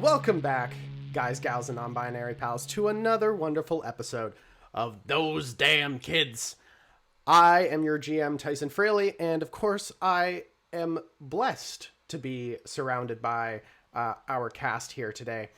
Welcome back, guys, gals, and non-binary pals, to another wonderful episode of Those Damn Kids. I am your GM, Tyson Fraleigh, and of course, I am blessed to be surrounded by our cast here today.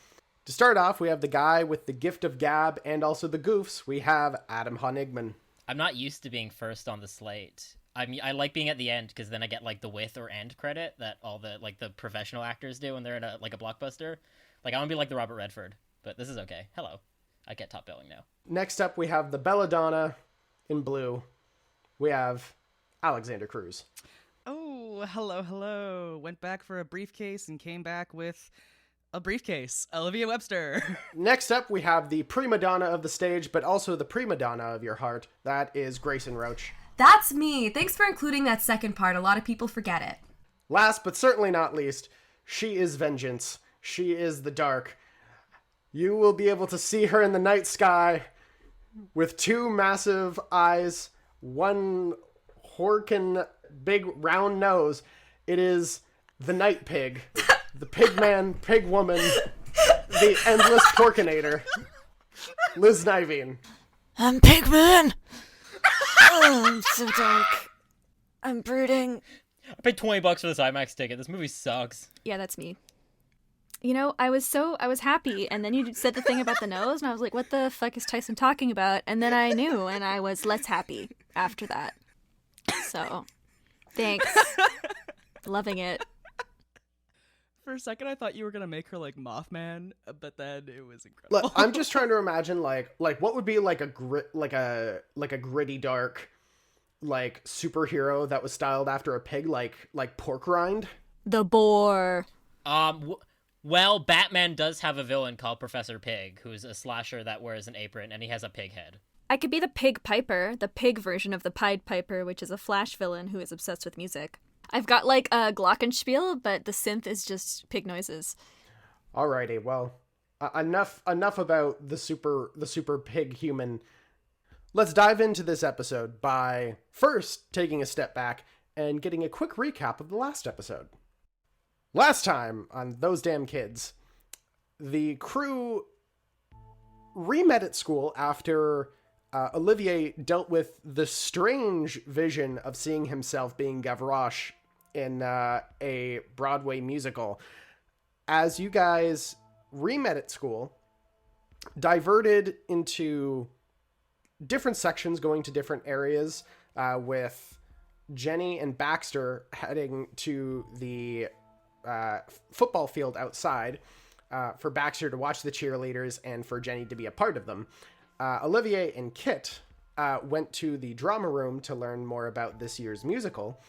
To start off, we have the guy with the gift of gab and also the goofs. We have Adam Honigman. I'm not used to being first on the slate. I like being at the end because then I get like the with or end credit that all the the professional actors do when they're in a blockbuster. Like I want to be like the Robert Redford, but this is okay. Hello, I get top billing now. Next up, we have the belladonna in blue. We have Alexander Cruz. Oh, hello. Went back for a briefcase and came back with a briefcase. Olivier Webster. Next up, we have the prima donna of the stage, but also the prima donna of your heart. That is Gracyn Roach. That's me. Thanks for including that second part. A lot of people forget it. Last but certainly not least, she is vengeance. She is the dark. You will be able to see her in the night sky with two massive eyes, one horkin' big round nose. It is the night pig, the pig man, pig woman, the endless porkinator, Liz Nyveen. I'm Pigman! Oh, I'm so dark. I'm brooding. I paid $20 for this IMAX ticket. This movie sucks. Yeah, that's me. You know, I was happy, and then you said the thing about the nose, and I was like, what the fuck is Tyson talking about? And then I knew, and I was less happy after that. So, thanks. Loving it. For a second, I thought you were gonna make her like Mothman, but then it was incredible. Look, I'm just trying to imagine like what would be like a gritty dark like superhero that was styled after a pig, like Pork Rind. The boar. Well, Batman does have a villain called Professor Pig, who's a slasher that wears an apron, and he has a pig head. I could be the Pig Piper, the pig version of the Pied Piper, which is a Flash villain who is obsessed with music. I've got like a glockenspiel, but the synth is just pig noises. Alrighty, well, enough about the super pig human. Let's dive into this episode by first taking a step back and getting a quick recap of the last episode. Last time on Those Damn Kids, the crew re-met at school after Olivier dealt with the strange vision of seeing himself being Gavroche in a Broadway musical. As you guys re-met at school, diverted into different sections going to different areas, with Jenny and Baxter heading to the football field outside for Baxter to watch the cheerleaders and for Jenny to be a part of them. Olivier and Kit went to the drama room to learn more about this year's musical,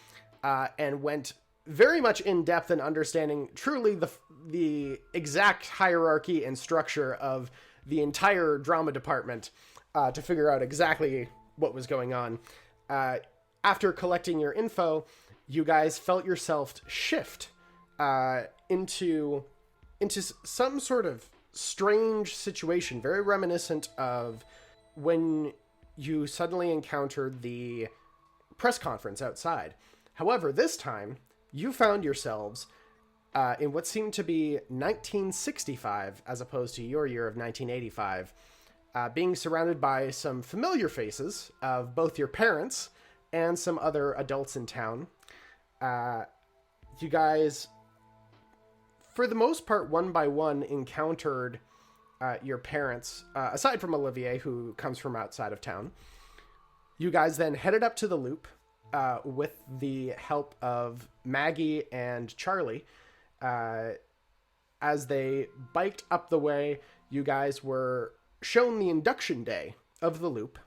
and went very much in depth in understanding truly the exact hierarchy and structure of the entire drama department, to figure out exactly what was going on. After collecting your info, you guys felt yourself shift into some sort of strange situation, very reminiscent of when you suddenly encountered the press conference outside. However, this time, you found yourselves in what seemed to be 1965, as opposed to your year of 1985, being surrounded by some familiar faces of both your parents and some other adults in town. You guys, for the most part, one by one, encountered your parents, aside from Olivier, who comes from outside of town. You guys then headed up to the Loop with the help of Maggie and Charlie. As they biked up the way, you guys were shown the induction day of the Loop,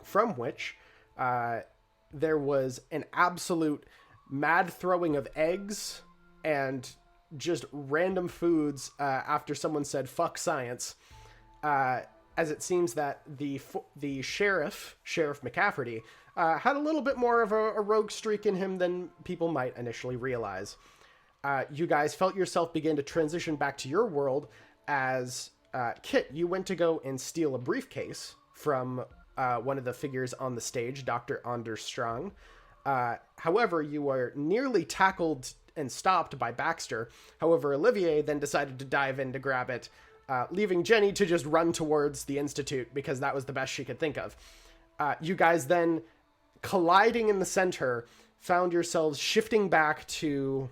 from which there was an absolute mad throwing of eggs and just random foods after someone said fuck science, as it seems that the sheriff McCafferty, had a little bit more of a rogue streak in him than people might initially realize. You guys felt yourself begin to transition back to your world as Kit, you went to go and steal a briefcase from one of the figures on the stage, Dr. Anders Strang. However, you were nearly tackled and stopped by Baxter. However, Olivier then decided to dive in to grab it, leaving Jenny to just run towards the Institute because that was the best she could think of. You guys then, colliding in the center, found yourselves shifting back to,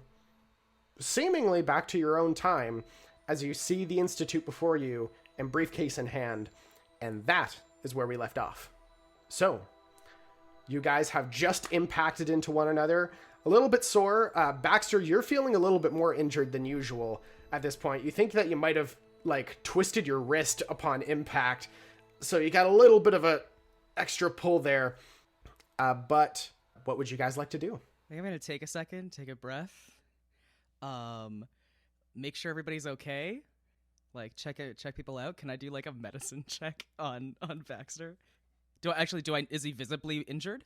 seemingly back to your own time, as you see the Institute before you and Briefcase in hand. And that is where we left off. So, you guys have just impacted into one another. A little bit sore. Baxter, you're feeling a little bit more injured than usual at this point. You think that you might have, twisted your wrist upon impact. So you got a little bit of a extra pull there. But what would you guys like to do? I think I'm going to take a second, take a breath. Make sure everybody's okay. Check people out. Can I do a medicine check on Baxter? Is he visibly injured?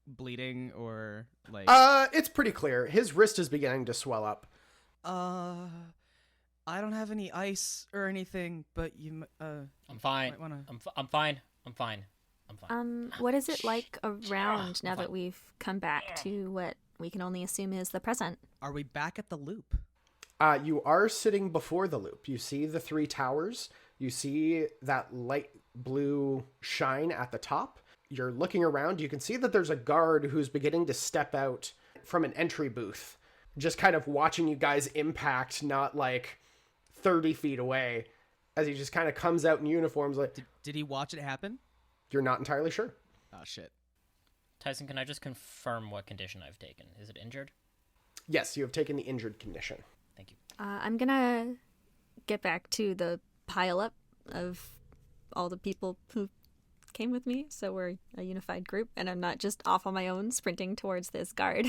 Bleeding or It's pretty clear. His wrist is beginning to swell up. I don't have any ice or anything, but you I'm fine. I'm fine. I'm fine. What is it like around now that we've come back to what we can only assume is the present? Are we back at the loop? You are sitting before the loop. You see the 3 towers. You see that light blue shine at the top. You're looking around. You can see that there's a guard who's beginning to step out from an entry booth, just kind of watching you guys impact, not 30 feet away, as he just kind of comes out in uniforms. Did he watch it happen? You're not entirely sure. Oh, shit. Tyson, can I just confirm what condition I've taken? Is it injured? Yes, you have taken the injured condition. Thank you. I'm gonna get back to the pile-up of all the people who came with me, so we're a unified group, and I'm not just off on my own sprinting towards this guard.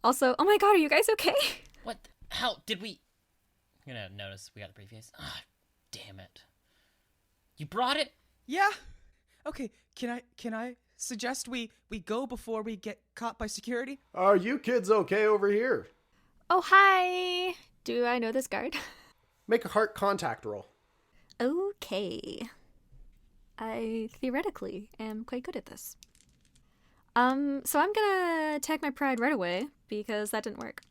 Also, oh my god, are you guys okay? What the hell did we... I'm gonna notice we got the briefcase. Ah, damn it. You brought it? Yeah. Okay, can I suggest we go before we get caught by security? Are you kids okay over here? Oh, hi! Do I know this guard? Make a heart contact roll. Okay. I theoretically am quite good at this. So I'm gonna attack my pride right away, because that didn't work.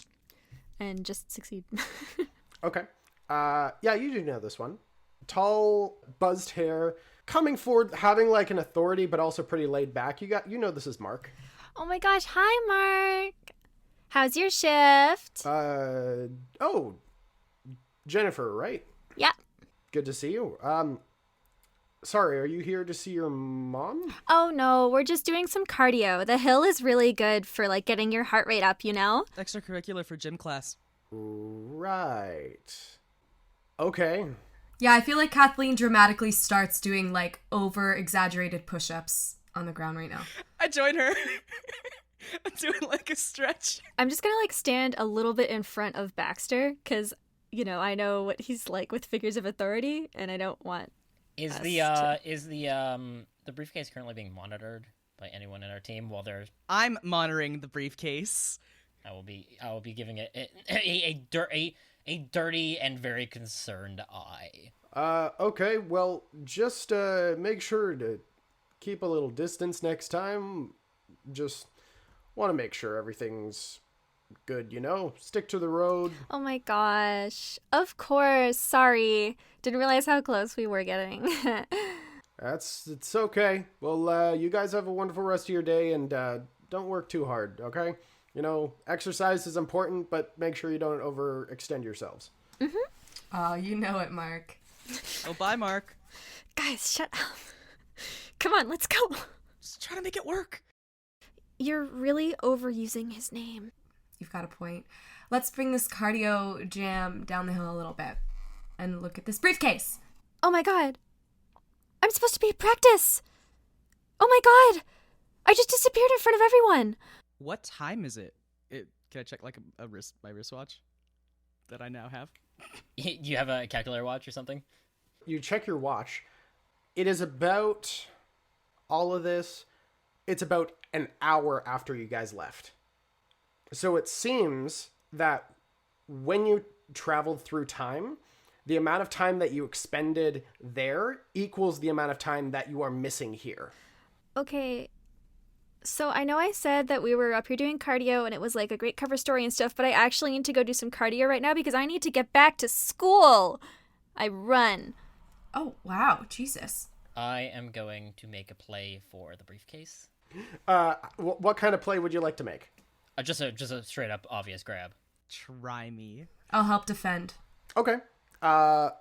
And just succeed. Okay. Yeah, you do know this one. Tall, buzzed hair, coming forward, having an authority, but also pretty laid back. You know this is Mark. Oh my gosh, hi Mark! How's your shift? Oh, Jennifer, right? Yeah. Good to see you. Sorry, are you here to see your mom? Oh no, we're just doing some cardio. The hill is really good for getting your heart rate up, you know? Extracurricular for gym class. Right. Okay. Yeah, I feel like Kathleen dramatically starts doing over-exaggerated push-ups on the ground right now. I join her. I'm doing a stretch. I'm just gonna stand a little bit in front of Baxter, because, I know what he's like with figures of authority, and I don't want Is the briefcase currently being monitored by anyone in our team while they're... I'm monitoring the briefcase. I will be giving it a dirty and very concerned eye. Okay, well, just make sure to keep a little distance next time. Just want to make sure everything's good, Stick to the road. Oh my gosh. Of course. Sorry. Didn't realize how close we were getting. It's okay. Well, you guys have a wonderful rest of your day, and don't work too hard, okay? Exercise is important, but make sure you don't overextend yourselves. Mm-hmm. Oh, you know it, Mark. Oh, bye, Mark. Guys, shut up. Come on, let's go. Just trying to make it work. You're really overusing his name. You've got a point. Let's bring this cardio jam down the hill a little bit. And look at this briefcase. Oh my god. I'm supposed to be at practice. Oh my god. I just disappeared in front of everyone. What time is it? Can I check my wristwatch that I now have? You have a calculator watch or something? You check your watch. It is about all of this. It's about an hour after you guys left. So it seems that when you traveled through time, the amount of time that you expended there equals the amount of time that you are missing here. Okay. So I know I said that we were up here doing cardio and it was like a great cover story and stuff, but I actually need to go do some cardio right now because I need to get back to school. I run. Oh, wow. Jesus. I am going to make a play for the briefcase. What kind of play would you like to make? Just a straight up obvious grab. Try me. I'll help defend. Okay.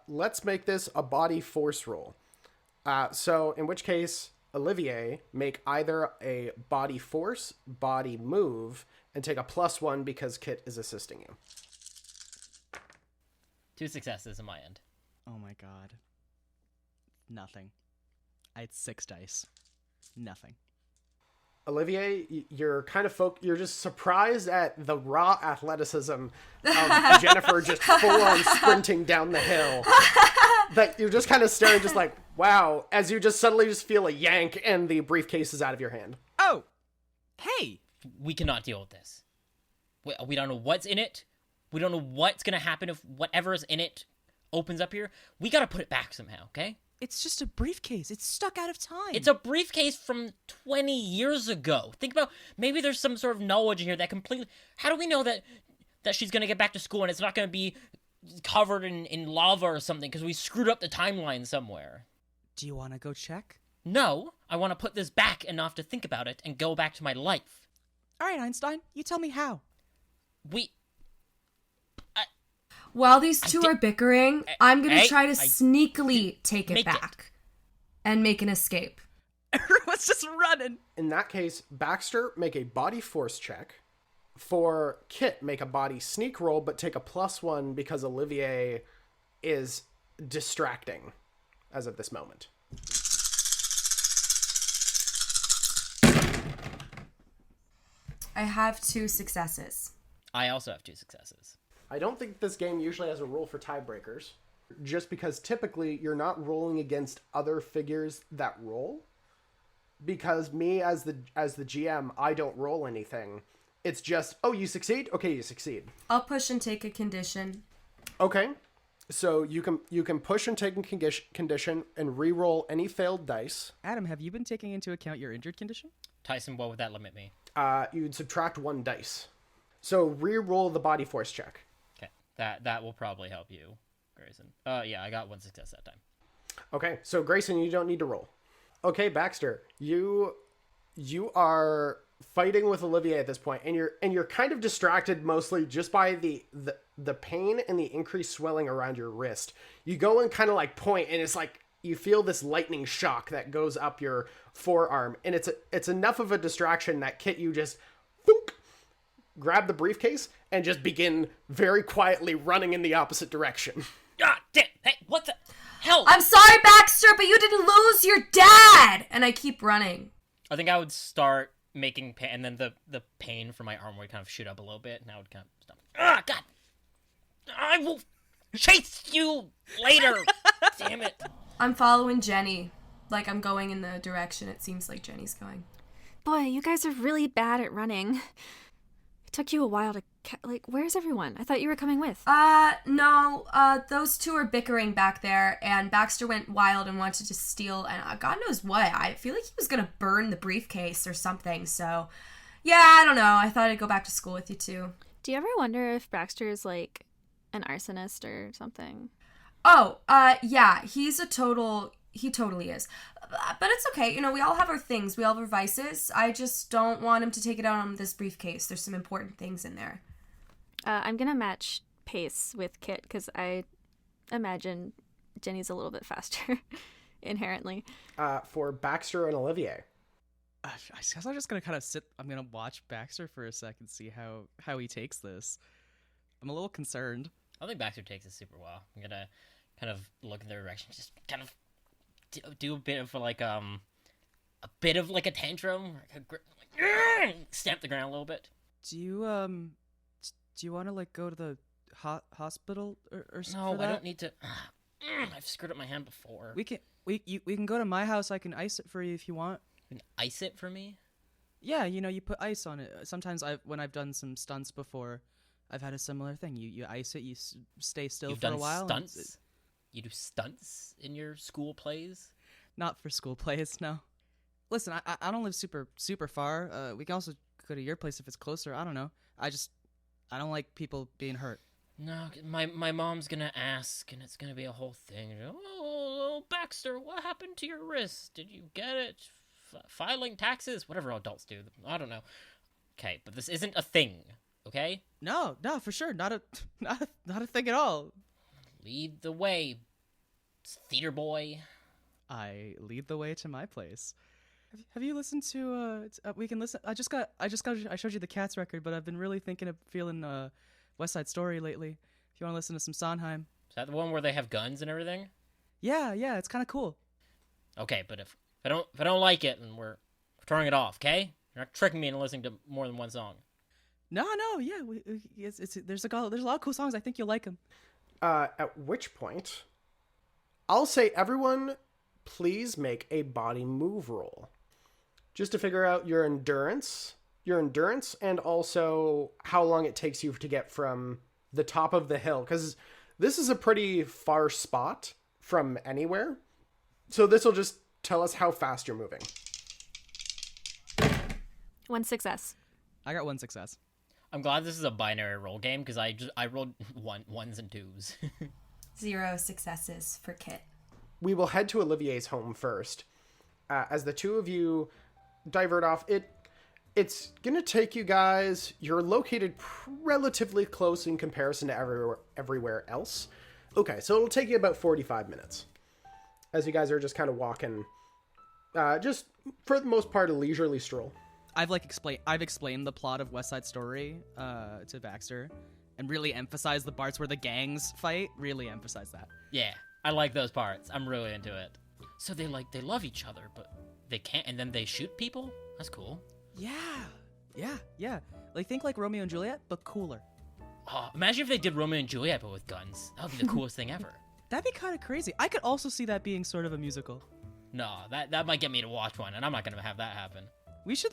Let's make this a body force roll. So in which case, Olivier, make either a body force, body move, and take a +1 because Kit is assisting you. 2 successes on my end. Oh my god. Nothing. I had 6 dice. Nothing. Olivier, you're kind of you're just surprised at the raw athleticism of Jennifer just full on sprinting down the hill. That you're just kind of staring, just like, wow, as you just suddenly just feel a yank and the briefcase is out of your hand. Oh! Hey! We cannot deal with this. We don't know what's in it. We don't know what's going to happen if whatever is in it opens up here. We got to put it back somehow, okay? It's just a briefcase. It's stuck out of time. It's a briefcase from 20 years ago. Think about, maybe there's some sort of knowledge in here that completely... How do we know that she's going to get back to school and it's not going to be covered in lava or something because we screwed up the timeline somewhere? Do you want to go check? No, I want to put this back enough to think about it and go back to my life. All right, Einstein, you tell me how. While these two are bickering, I'm going to try to sneakily take it make back and make an escape. Everyone's just running. In that case, Baxter, make a body force check. For Kit, make a body sneak roll, but take a +1 because Olivier is distracting as of this moment. I have 2 successes. I also have 2 successes. I don't think this game usually has a rule for tiebreakers, just because typically you're not rolling against other figures that roll. Because me as the GM, I don't roll anything. It's just, oh, you succeed? Okay, you succeed. I'll push and take a condition. Okay. So you can push and take a condition and re-roll any failed dice. Adam, have you been taking into account your injured condition? Tyson, what would that limit me? You'd subtract 1 dice. So re-roll the body force check. Okay, that will probably help you, Gracyn. Yeah, I got 1 success that time. Okay, so Gracyn, you don't need to roll. Okay, Baxter, you are fighting with Olivier at this point, and you're kind of distracted mostly just by the pain and the increased swelling around your wrist. You go and kind of like point, and it's like you feel this lightning shock that goes up your forearm, and it's enough of a distraction that Kit, you just boop, grab the briefcase and just begin very quietly running in the opposite direction. Ah, damn! Hey, what the hell? I'm sorry, Baxter, but you didn't lose your dad! And I keep running. I think I would start making pain, and then the pain from my arm would kind of shoot up a little bit, and I would kind of stop. Ah, God! I will chase you later! Damn it! I'm following Jenny. Like, I'm going in the direction it seems like Jenny's going. Boy, you guys are really bad at running. It took you a while to... where's everyone? I thought you were coming with. No, those two are bickering back there, and Baxter went wild and wanted to steal, and God knows what. I feel like he was gonna burn the briefcase or something, so... Yeah, I don't know. I thought I'd go back to school with you, too. Do you ever wonder if Baxter's, like, an arsonist or something? Oh, yeah, he totally is. But it's okay, you know, we all have our things, we all have our vices. I just don't want him to take it out on this briefcase. There's some important things in there. I'm gonna match pace with Kit, because I imagine Jenny's a little bit faster, inherently. For Baxter and Olivier. I guess I'm just gonna kind of I'm gonna watch Baxter for a second, see how he takes this. I'm a little concerned. I think Baxter takes it super well. I'm gonna kind of look in their direction, just kind of do a bit of a tantrum, stamp the ground a little bit. Do you want to like go to the hospital or something? No, for that? I don't need to. I've screwed up my hand before. We can go to my house. I can ice it for you if you want. You can ice it for me? Yeah, you know, you put ice on it. Sometimes when I've done some stunts before, I've had a similar thing. You ice it, you stay still You've for a done while. Stunts? You do stunts in your school plays? Not for school plays, no. listen, I don't live super far. We can also go to your place if it's closer. I don't know. I don't like people being hurt. No, my mom's gonna ask, and it's gonna be a whole thing. Oh, Baxter, what happened to your wrist? Did you get it? Filing taxes? Whatever adults do. I don't know. Okay, but this isn't a thing, okay? No, for sure. Not a thing at all. Lead the way, theater boy. I lead the way to my place. Have you listened to we can listen. I showed you the Cats record, but I've been really feeling West Side Story lately. If you want to listen to some Sondheim. Is that the one where they have guns and everything? Yeah, it's kind of cool. Okay, but if I don't like it, then we're turning it off, okay? You're not tricking me into listening to more than one song. No, yeah, there's a lot of cool songs. I think you'll like them. At which point, I'll say everyone, please make a body move roll, just to figure out your endurance, and also how long it takes you to get from the top of the hill, because this is a pretty far spot from anywhere. So this will just tell us how fast you're moving. 1 success. I got 1 success. I'm glad this is a binary roll game because I rolled ones and twos. 0 successes for Kit. We will head to Olivier's home first. As the two of you divert off, it's gonna take you guys. You're located relatively close in comparison to everywhere else. Okay, so it'll take you about 45 minutes. As you guys are just kind of walking, just for the most part, a leisurely stroll. I've explained the plot of West Side Story to Baxter, and really emphasized the parts where the gangs fight. Really emphasize that. Yeah, I like those parts. I'm really into it. So they love each other, but they can't, and then they shoot people? That's cool. Yeah. Like, think like Romeo and Juliet, but cooler. Oh, imagine if they did Romeo and Juliet, but with guns. That would be the coolest thing ever. That'd be kind of crazy. I could also see that being sort of a musical. No, that might get me to watch one, and I'm not gonna have that happen. We should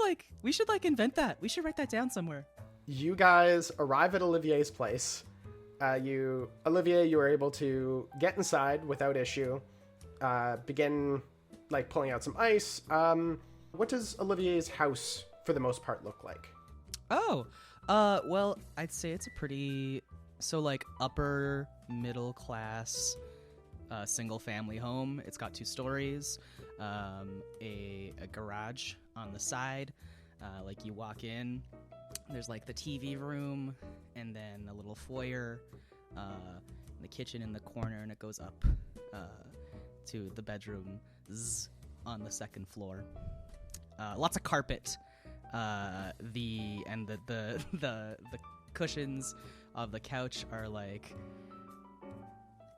invent that. We should write that down somewhere. You guys arrive at Olivier's place. Olivier, you are able to get inside without issue. Begin pulling out some ice. What does Olivier's house for the most part look like? Oh, well, I'd say it's a pretty upper middle class single family home. It's got 2 stories, a garage on the side. You walk in, there's the TV room, and then a little foyer, the kitchen in the corner, and it goes up to the bedroom on the 2nd floor. Lots of carpet. The cushions of the couch are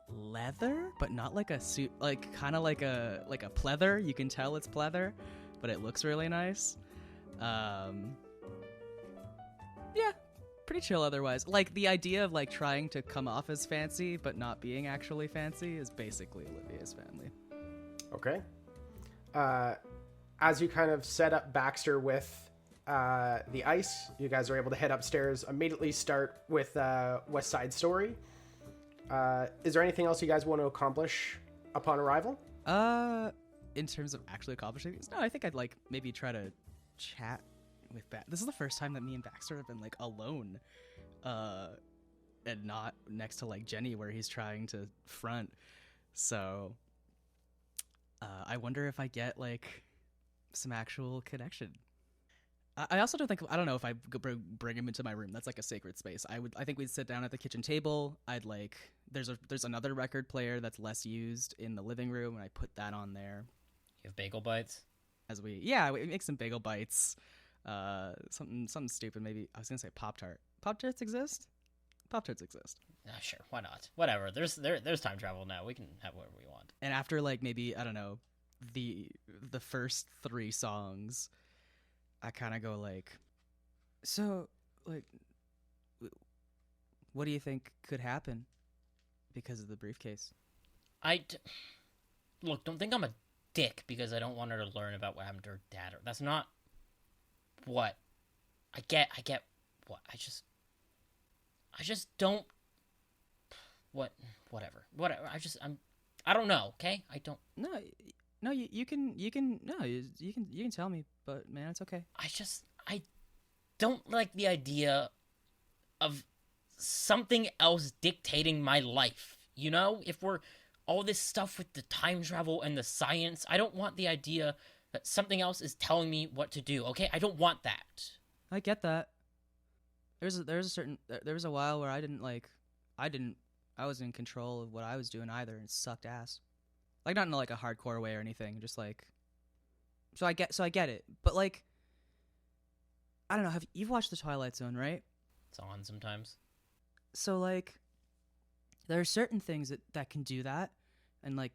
leather, but not like a suit, kind of like a pleather. You can tell it's pleather, but it looks really nice. Yeah, pretty chill otherwise. The idea of trying to come off as fancy but not being actually fancy is basically Olivier's family. Okay. As you kind of set up Baxter with the ice, you guys are able to head upstairs, immediately start with West Side Story. Is there anything else you guys want to accomplish upon arrival? In terms of actually accomplishing things? No, I think I'd maybe try to chat with Baxter. This is the first time that me and Baxter have been alone, and not next to Jenny where he's trying to front. So, I wonder if I get some actual connection. I also I don't know if I bring him into my room. That's a sacred space. I think we'd sit down at the kitchen table. There's another record player that's less used in the living room, and I put that on there. You have bagel bites? We make some bagel bites. Something stupid, maybe. I was gonna say Pop-Tart. Pop-Tarts exist? Pop-Tarts exist. Sure, why not? Whatever. There's time travel now. We can have whatever we want. And after maybe, I don't know, the first 3 songs, I kind of go so what do you think could happen because of the briefcase? Look, don't think I'm a dick because I don't want her to learn about what happened to her dad. That's not what I get what I just don't whatever I don't know. Okay, I don't. No, No, you can tell me, but man, it's okay. I don't like the idea of something else dictating my life. You know, if we're all this stuff with the time travel and the science, I don't want the idea that something else is telling me what to do. Okay, I don't want that. I get that. There was a while where I wasn't in control of what I was doing either, and it sucked ass. Like, not in like a hardcore way or anything, just like, so I get it, but like, I don't know, you've watched The Twilight Zone, right? It's on sometimes. So like, there are certain things that can do that and like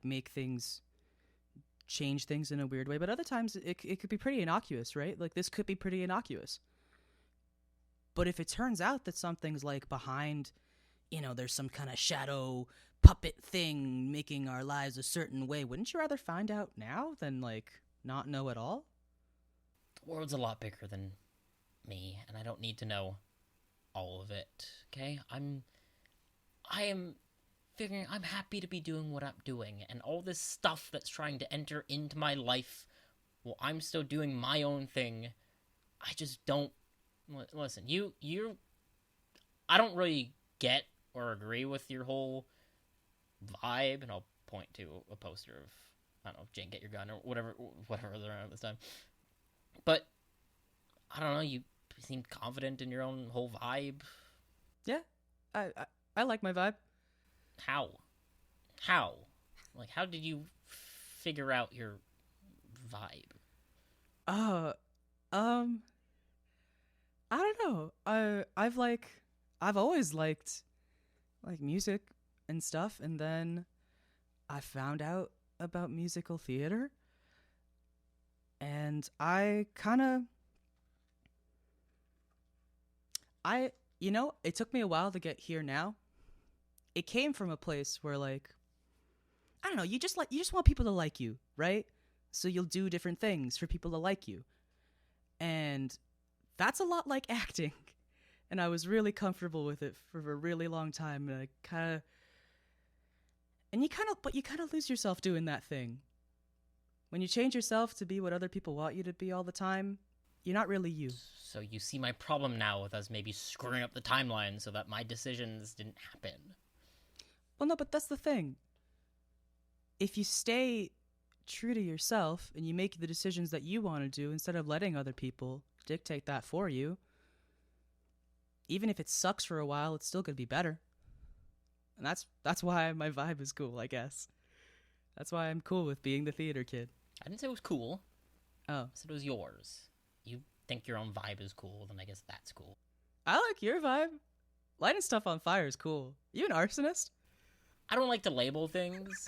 change things in a weird way, but other times it could be pretty innocuous, right? Like, this could be pretty innocuous. But if it turns out that something's like behind, there's some kind of shadow puppet thing making our lives a certain way, wouldn't you rather find out now than like not know at all? The world's a lot bigger than me, and I don't need to know all of it. Okay? I am figuring I'm happy to be doing what I'm doing, and all this stuff that's trying to enter into my life while I'm still doing my own thing, I just don't. Listen, I don't really get or agree with your whole vibe, and I'll point to a poster of, I don't know, Jane, get your gun, or whatever they're on at this time. But, I don't know, you seem confident in your own whole vibe. Yeah, I like my vibe. How? Like, how did you figure out your vibe? I don't know. I've always liked like music and stuff, and then I found out about musical theater, and it took me a while to get here now. It came from a place where, like, I don't know, you just want people to like you, right? So you'll do different things for people to like you. And that's a lot like acting. And I was comfortable with it for a really long time, and you kind of lose yourself doing that thing. When you change yourself to be what other people want you to be all the time, you're not really you. So you see my problem now with us maybe screwing up the timeline so that my decisions didn't happen. Well, no, but that's the thing. If you stay true to yourself and you make the decisions that you want to do instead of letting other people dictate that for you, even if it sucks for a while, it's still going to be better. And that's why my vibe is cool, I guess. That's why I'm cool with being the theater kid. I didn't say it was cool. Oh. I said it was yours. You think your own vibe is cool, then I guess that's cool. I like your vibe. Lighting stuff on fire is cool. You an arsonist? I don't like to label things,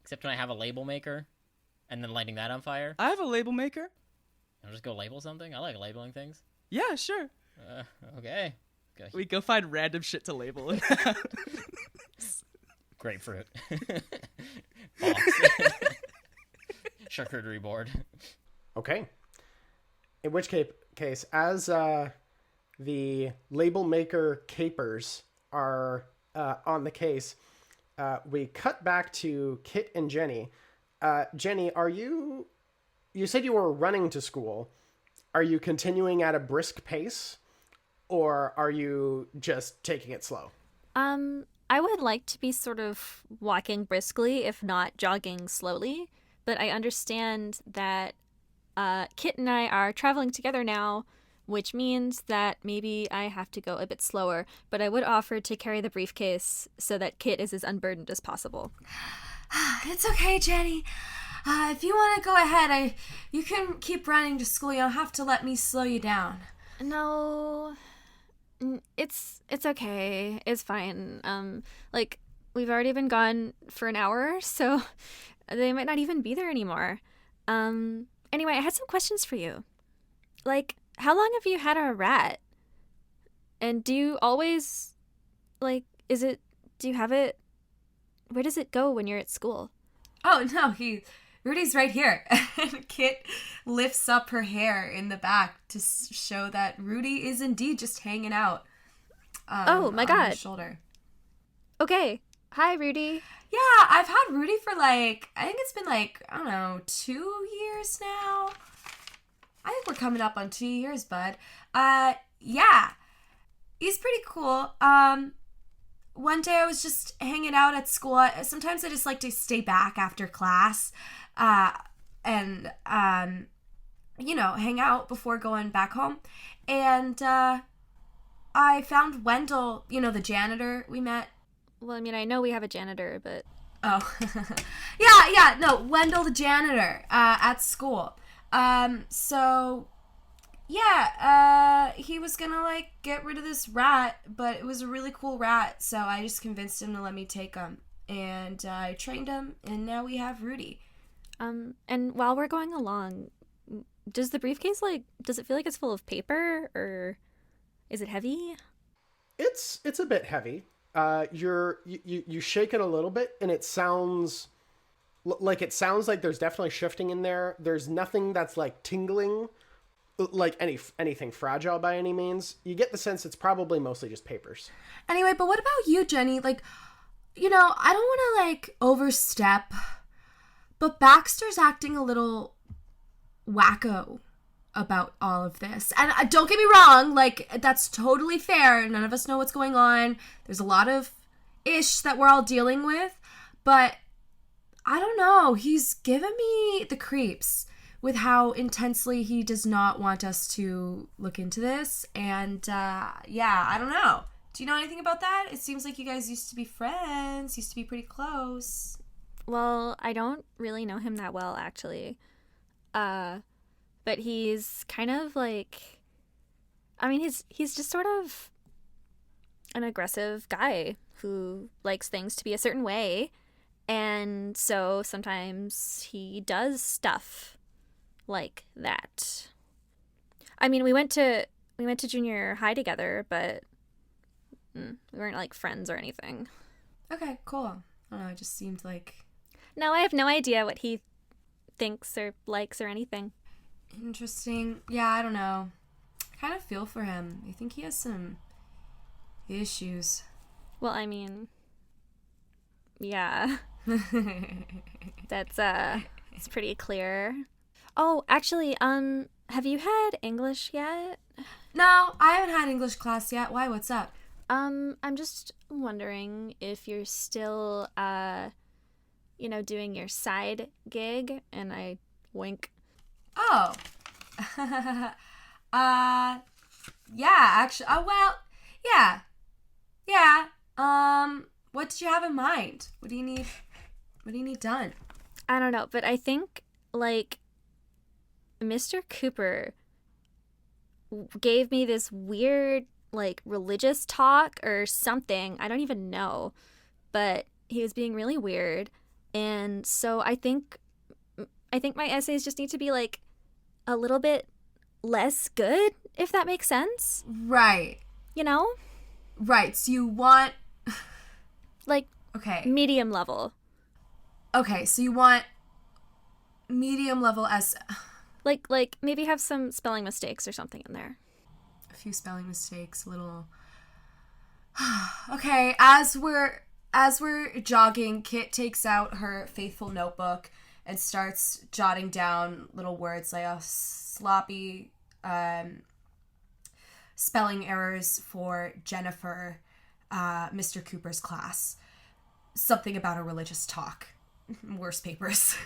except when I have a label maker, and then lighting that on fire. I have a label maker. I'll just go label something? I like labeling things. Yeah, sure. Okay. We go find random shit to label. Grapefruit. Box. Charcuterie board. Okay. In which case, as the label maker capers are on the case, we cut back to Kit and Jenny. Jenny, you said you were running to school. Are you continuing at a brisk pace, or are you just taking it slow? I would like to be sort of walking briskly, if not jogging slowly, but I understand that Kit and I are traveling together now, which means that maybe I have to go a bit slower, but I would offer to carry the briefcase so that Kit is as unburdened as possible. It's okay, Jenny. If you want to go ahead, you can keep running to school. You don't have to let me slow you down. No, it's okay. It's fine. Like, we've already been gone for an hour, so they might not even be there anymore. Anyway, I had some questions for you. Like, how long have you had a rat? And do you always, like, do you have it, where does it go when you're at school? Oh, no, Rudy's right here. And Kit lifts up her hair in the back to show that Rudy is indeed just hanging out oh, my God. on his shoulder. Okay, Hi, Rudy. Yeah, I've had Rudy for I think it's been I don't know, 2 years now. I think we're coming up on 2 years, bud. Yeah. He's pretty cool. One day I was just hanging out at school. Sometimes I just like to stay back after class, and hang out before going back home. And I found Wendell, the janitor we met. Well, I mean, I know we have a janitor, but... Oh. yeah, no, Wendell the janitor, at school. So, yeah, he was gonna, get rid of this rat, but it was a really cool rat, so I just convinced him to let me take him. And I trained him, and now we have Rudy. And while we're going along, does the briefcase, does it feel like it's full of paper, or is it heavy? It's a bit heavy. You shake it a little bit, and it sounds like there's definitely shifting in there. There's nothing that's tingling, anything fragile by any means. You get the sense it's probably mostly just papers. Anyway, but what about you, Jenny? I don't want to overstep, but Baxter's acting a little wacko about all of this. And don't get me wrong, that's totally fair. None of us know what's going on. There's a lot of ish that we're all dealing with, but I don't know. He's given me the creeps with how intensely he does not want us to look into this. And yeah, I don't know. Do you know anything about that? It seems like you guys used to be friends, used to be pretty close. Well, I don't really know him that well, actually. But he's kind of he's just sort of an aggressive guy who likes things to be a certain way. And so sometimes he does stuff like that. I mean, we went to junior high together, but we weren't friends or anything. Okay, cool. I don't know, it just seemed No, I have no idea what he thinks or likes or anything. Interesting. Yeah, I don't know. I kind of feel for him. I think he has some issues. Well, I mean, yeah. That's it's pretty clear. Oh, actually, have you had English yet? No, I haven't had English class yet. Why? What's up? I'm just wondering if you're still doing your side gig, and I wink. Oh. Yeah, actually. Oh, well, yeah. Yeah. What did you have in mind? What do you need? What do you need done? I don't know, but I think Mr. Cooper gave me this weird religious talk or something. I don't even know, but he was being really weird, and so I think my essays just need to be a little bit less good, if that makes sense. Right. Right. So you want okay, medium level. Okay, so you want medium level as maybe have some spelling mistakes or something in there. A few spelling mistakes, a little. Okay, as we're jogging, Kit takes out her faithful notebook and starts jotting down little words like a sloppy spelling errors for Jennifer, Mr. Cooper's class. Something about a religious talk. Worse papers.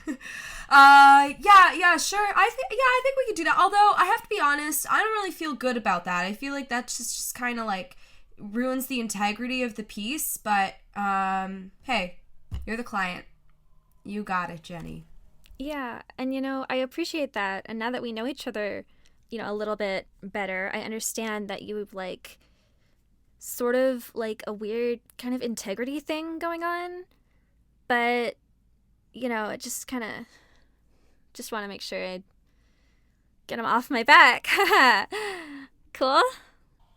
Yeah, sure. I think we could do that. Although I have to be honest, I don't really feel good about that. I feel like that just kind of ruins the integrity of the piece. But hey, you're the client. You got it, Jenny. Yeah, and I appreciate that. And now that we know each other, a little bit better, I understand that you have sort of a weird kind of integrity thing going on. But it just kind of just want to make sure I get him off my back. Cool?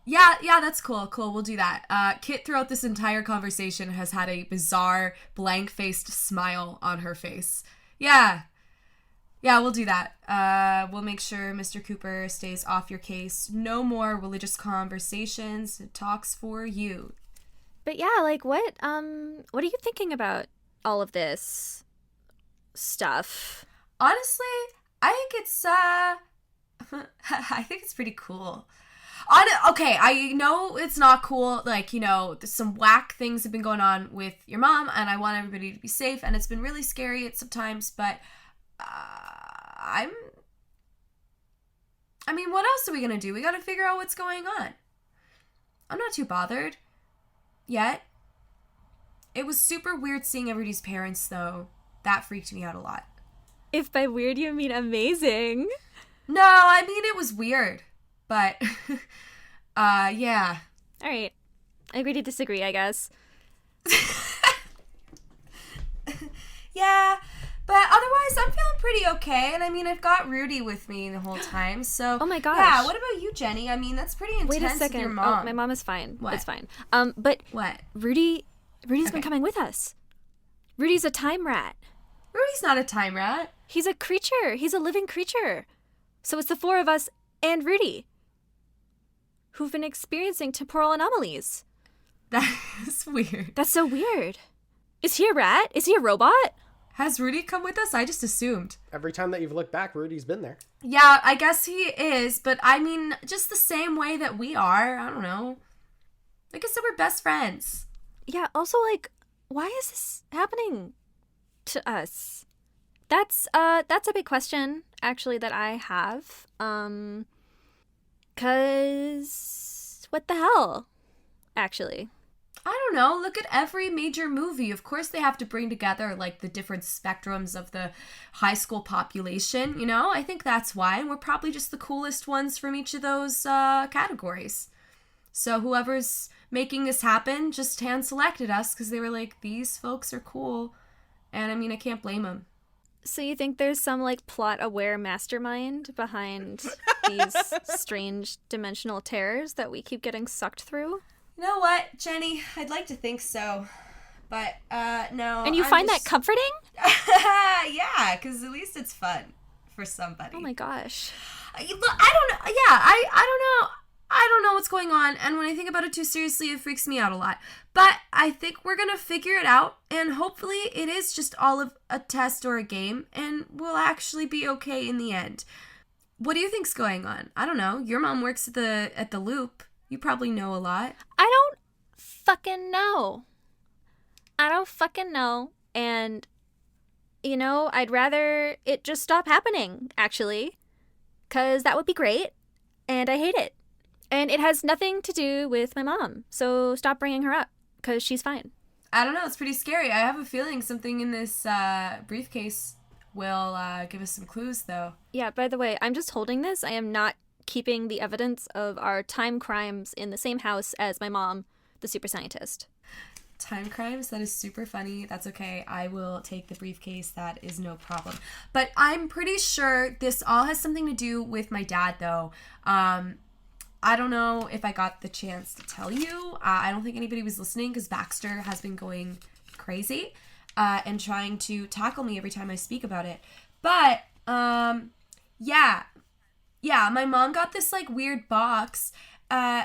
Yeah, that's cool. Cool, we'll do that. Kit, throughout this entire conversation, has had a bizarre, blank-faced smile on her face. Yeah, we'll do that. We'll make sure Mr. Cooper stays off your case. No more religious conversations. It talks for you. But yeah, like what are you thinking about all of this stuff? Honestly, I think it's I think it's pretty cool. Okay, I know it's not cool. Like, you know, some whack things have been going on with your mom, and I want everybody to be safe, and it's been really scary at sometimes, but I mean, what else are we gonna do? We gotta figure out what's going on. I'm not too bothered yet. It was super weird seeing everybody's parents, though. That freaked me out a lot. If by weird you mean amazing. No, I mean, it was weird. But, yeah. All right. Agree to disagree, I guess. Yeah, but otherwise, I'm feeling pretty okay. And I mean, I've got Rudy with me the whole time, so... Oh my gosh. Yeah, what about you, Jenny? I mean, that's pretty intense. Wait a second. With your mom. Oh, my mom is fine. What? It's fine. But What? Rudy's Okay. been coming with us. Rudy's a time rat. Rudy's not a time rat. He's a creature. He's a living creature. So it's the four of us and Rudy who've been experiencing temporal anomalies. That is weird. That's so weird. Is he a rat? Is he a robot? Has Rudy come with us? I just assumed. Every time that you've looked back, Rudy's been there. Yeah, I guess he is, but I mean, just the same way that we are. I don't know. Like I said, we're best friends. Yeah, also, like, why is this happening to us? That's a big question, actually, that I have. 'Cause what the hell, actually? I don't know. Look at every major movie. Of course, they have to bring together, like, the different spectrums of the high school population, you know? I think that's why. And we're probably just the coolest ones from each of those categories. So whoever's making this happen just hand-selected us because they were like, these folks are cool. And, I mean, I can't blame them. So you think there's some, like, plot-aware mastermind behind these strange dimensional terrors that we keep getting sucked through? You know what, Jenny? I'd like to think so. But, no. And you find that comforting? Yeah, because at least it's fun for somebody. Oh my gosh. Look, I don't know. Yeah, I don't know. I don't know what's going on, and when I think about it too seriously, it freaks me out a lot. But I think we're gonna figure it out, and hopefully it is just all of a test or a game, and we'll actually be okay in the end. What do you think's going on? I don't know. Your mom works at the Loop. You probably know a lot. I don't fucking know. And, you know, I'd rather it just stop happening, actually. 'Cause that would be great, and I hate it. And it has nothing to do with my mom, so stop bringing her up, because she's fine. I don't know, it's pretty scary. I have a feeling something in this briefcase will give us some clues, though. Yeah, by the way, I'm just holding this. I am not keeping the evidence of our time crimes in the same house as my mom, the super scientist. Time crimes? That is super funny. That's okay. I will take the briefcase. That is no problem. But I'm pretty sure this all has something to do with my dad, though. I don't know if I got the chance to tell you. I don't think anybody was listening because Baxter has been going crazy and trying to tackle me every time I speak about it. But, yeah, my mom got this, like, weird box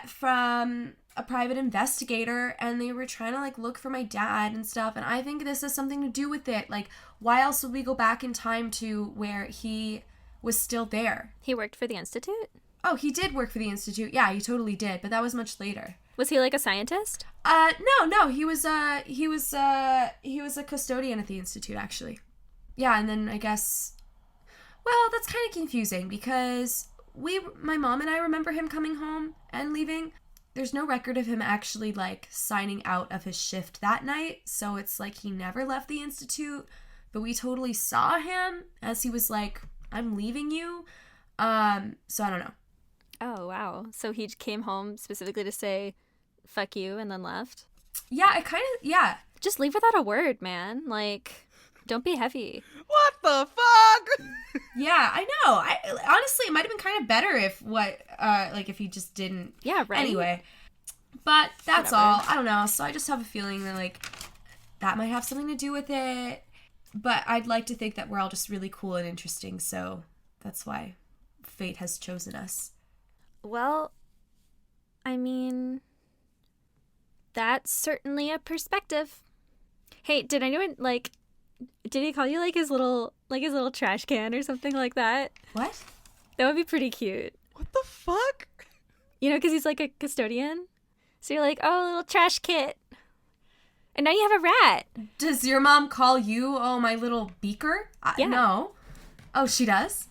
from a private investigator, and they were trying to, like, look for my dad and stuff, and I think this has something to do with it. Like, why else would we go back in time to where he was still there? He worked for the Institute? Oh, he did work for the Institute. Yeah, he totally did, but that was much later. Was he like a scientist? No, he was a custodian at the Institute, actually. Yeah, and then I guess, well, that's kind of confusing because my mom and I remember him coming home and leaving. There's no record of him actually, like, signing out of his shift that night, so it's like he never left the Institute, but we totally saw him as he was like, I'm leaving you. So I don't know. Oh, wow. So he came home specifically to say, fuck you, and then left? Yeah, yeah. Just leave without a word, man. Like, don't be heavy. What the fuck? Yeah, I know. Honestly, it might have been kind of better if he just didn't. Yeah, right. Anyway, but that's Whatever. all. I don't know. So I just have a feeling that, like, that might have something to do with it. But I'd like to think that we're all just really cool and interesting, so that's why fate has chosen us. Well, I mean, That's certainly a perspective. Hey, did anyone, like, did he call you, like, his little trash can or something like that? What? That would be pretty cute. What the fuck? You know, because he's, like, a custodian. So you're like, oh, little trash kit. And now you have a rat. Does your mom call you, oh, my little beaker? Yeah. No. Oh, she does?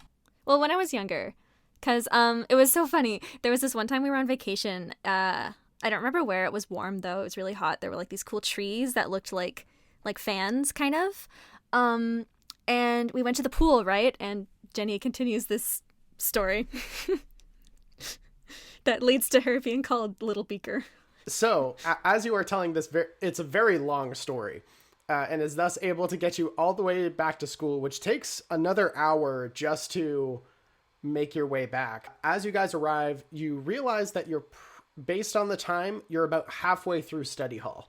Well, when I was younger, because it was so funny. There was this one time we were on vacation. I don't remember where. It was warm, though. It was really hot. There were, like, these cool trees that looked like fans, kind of. And we went to the pool, right? And Jenny continues this story that leads to her being called Little Beaker. So, as you are telling this, it's a very long story, and is thus able to get you all the way back to school, which takes another hour just to make your way back. As you guys arrive, you realize that based on the time, you're about halfway through study hall.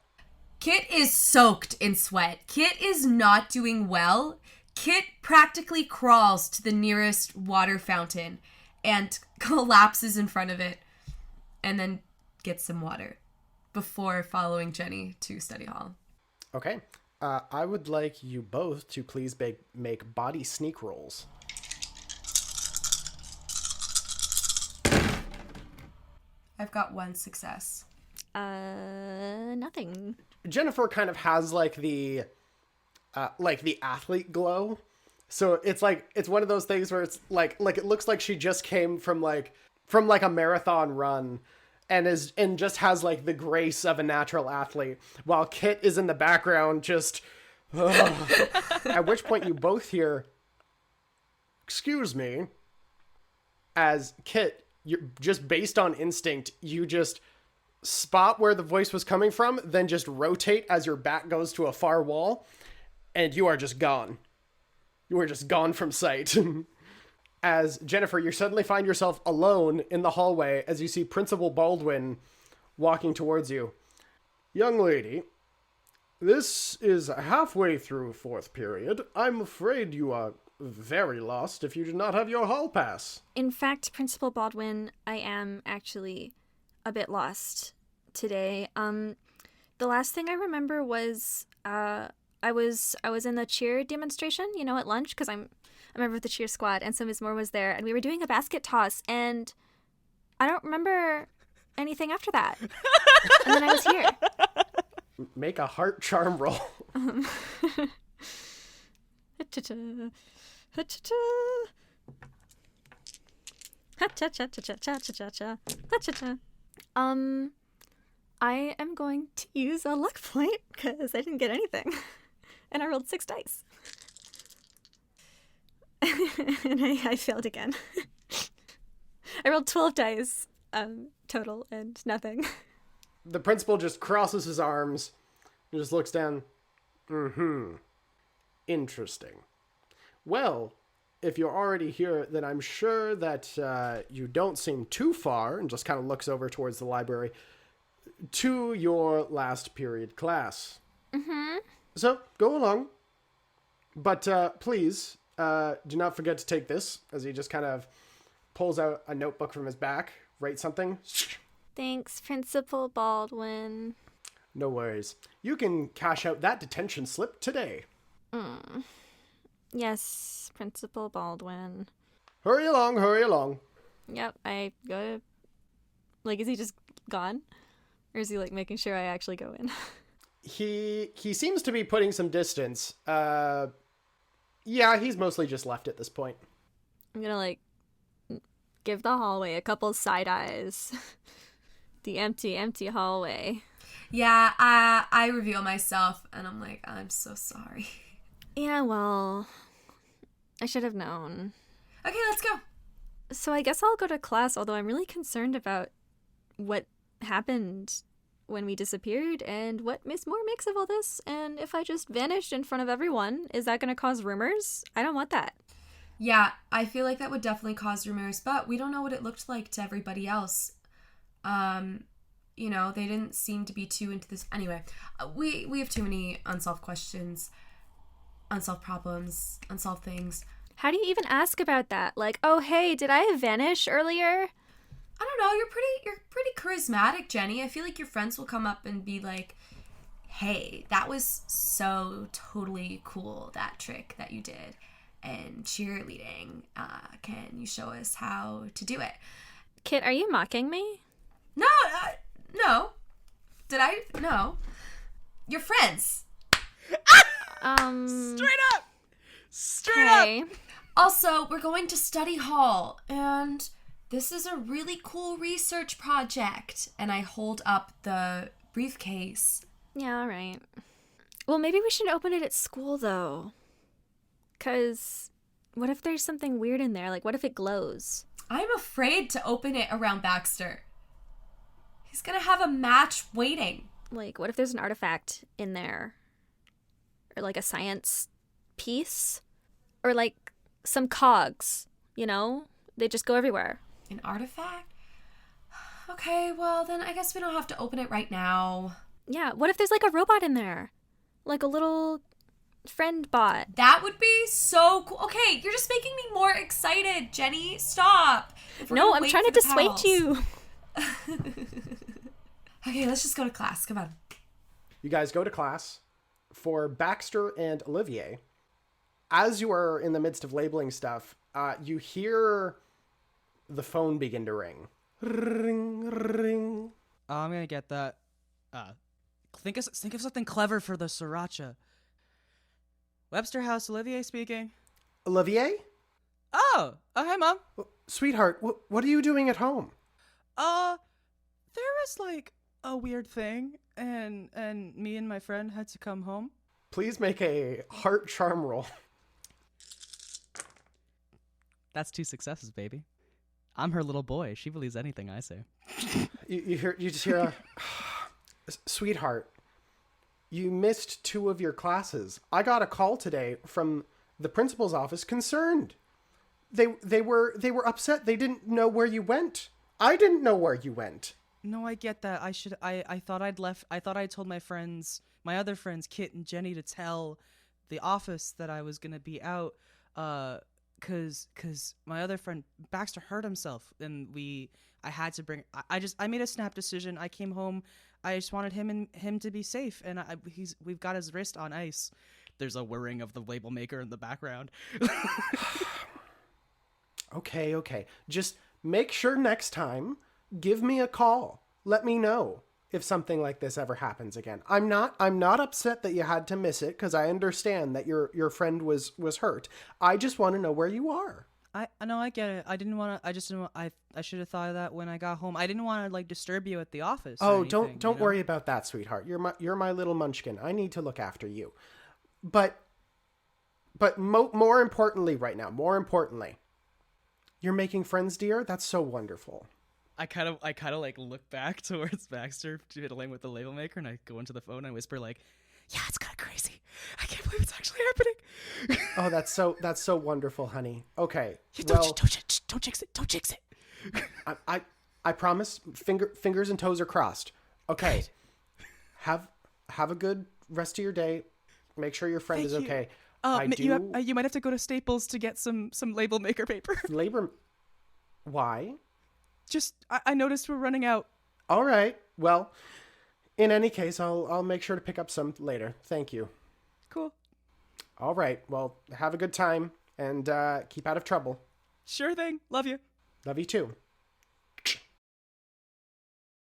Kit is soaked in sweat. Kit is not doing well. Kit practically crawls to the nearest water fountain and collapses in front of it and then gets some water before following Jenny to study hall. Okay. I would like you both to please make body sneak rolls. I've got 1 success. Nothing. Jennifer kind of has like the athlete glow. So it's one of those things where it's like it looks like she just came from a marathon run and just has like the grace of a natural athlete, while Kit is in the background just at which point you both hear, "Excuse me," as Kit, you just based on instinct, you just spot where the voice was coming from, then just rotate as your back goes to a far wall, and you are just gone. You are just gone from sight. As Jennifer, you suddenly find yourself alone in the hallway as you see Principal Baldwin walking towards you. "Young lady, this is halfway through 4th period. I'm afraid you are very lost if you do not have your hall pass." In fact, Principal Baldwin, I am actually a bit lost today. The last thing I remember was I was in the cheer demonstration, you know, at lunch, because I'm a member of the cheer squad, and so Ms. Moore was there, and we were doing a basket toss, and I don't remember anything after that. And then I was here. Make a heart charm roll. I am going to use a luck point because I didn't get anything. And I rolled 6 dice. And I failed again. I rolled 12 dice total and nothing. The principal just crosses his arms and just looks down. Interesting. Well, if you're already here, then I'm sure that you don't seem too far, and just kind of looks over towards the library, to your last period class. Mm-hmm. So, go along. But please, do not forget to take this, as he just kind of pulls out a notebook from his back, writes something. Thanks, Principal Baldwin. No worries. You can cash out that detention slip today. Yes, Principal Baldwin. Hurry along, hurry along. Yep, I go to... Like, is he just gone? Or is he, like, making sure I actually go in? He seems to be putting some distance. Yeah, he's mostly just left at this point. I'm gonna, like, give the hallway a couple side eyes. The empty hallway. Yeah, I reveal myself, and I'm like, I'm so sorry. Yeah, well, I should have known. Okay, let's go. So I guess I'll go to class, although I'm really concerned about what happened when we disappeared and what Miss Moore makes of all this. And if I just vanished in front of everyone, is that going to cause rumors? I don't want that. Yeah, I feel like that would definitely cause rumors, but we don't know what it looked like to everybody else. You know, they didn't seem to be too into this. Anyway, we have too many unsolved questions, unsolved problems, unsolved things. How do you even ask about that? Like, oh, hey, did I vanish earlier? I don't know, you're pretty charismatic, Jenny. I feel like your friends will come up and be like, hey, that was so totally cool, that trick that you did. And cheerleading, can you show us how to do it? Kit, are you mocking me? No, no. Did I? No. You're friends. Straight up. Also, we're going to study hall, and this is a really cool research project. And I hold up the briefcase. Yeah, all right. Well, maybe we should open it at school, though. Because what if there's something weird in there? Like, what if it glows? I'm afraid to open it around Baxter. He's gonna have a match waiting. Like, what if there's an artifact in there? Or, like, a science piece? Or, like, some cogs, you know? They just go everywhere. An artifact? Okay, well, then I guess we don't have to open it right now. Yeah, what if there's, like, a robot in there? Like a little friend bot. That would be so cool. Okay, you're just making me more excited, Jenny. Stop. No, I'm trying to dissuade you. Okay, let's just go to class. Come on. You guys go to class. For Baxter and Olivier, as you are in the midst of labeling stuff, you hear the phone begin to ring. Ring, ring. I'm gonna get that. Think of something clever for the sriracha. Webster House, Olivier speaking. Olivier? Oh, hey, Mom. Sweetheart, what are you doing at home? There was like a weird thing, and me and my friend had to come home. Please make a heart charm roll. That's 2 successes, baby. I'm her little boy. She believes anything I say. You just hear a sweetheart, you missed 2 of your classes. I got a call today from the principal's office concerned. They were upset. They didn't know where you went. I didn't know where you went. No, I get that. I thought I'd left. I thought I told my friends, my other friends, Kit and Jenny, to tell the office that I was gonna be out. Cause my other friend Baxter hurt himself, and I had to bring. I made a snap decision. I came home. I just wanted him to be safe, and we've got his wrist on ice. There's a whirring of the label maker in the background. Okay. Just make sure next time, give me a call. Let me know if something like this ever happens again. I'm not upset that you had to miss it, because I understand that your friend was hurt. I just want to know where you are. I know, I get it. I didn't want to. I just didn't. I should have thought of that when I got home. I didn't want to like disturb you at the office. Oh, anything, don't worry about that, sweetheart. You're my little munchkin. I need to look after you. But more importantly, right now, you're making friends, dear. That's so wonderful. I kind of like look back towards Baxter fiddling with the label maker, and I go into the phone and I whisper like, "Yeah, it's kind of crazy. I can't believe it's actually happening." Oh, that's so wonderful, honey. Okay, Don't jinx it. Don't jinx it. I promise. Fingers and toes are crossed. Okay, have a good rest of your day. Make sure your friend is okay. You might have to go to Staples to get some label maker paper. Why? Just I noticed we're running out. All right. Well, in any case, I'll make sure to pick up some later. Thank you. Cool. All right. Well, have a good time and keep out of trouble. Sure thing. Love you. Love you too.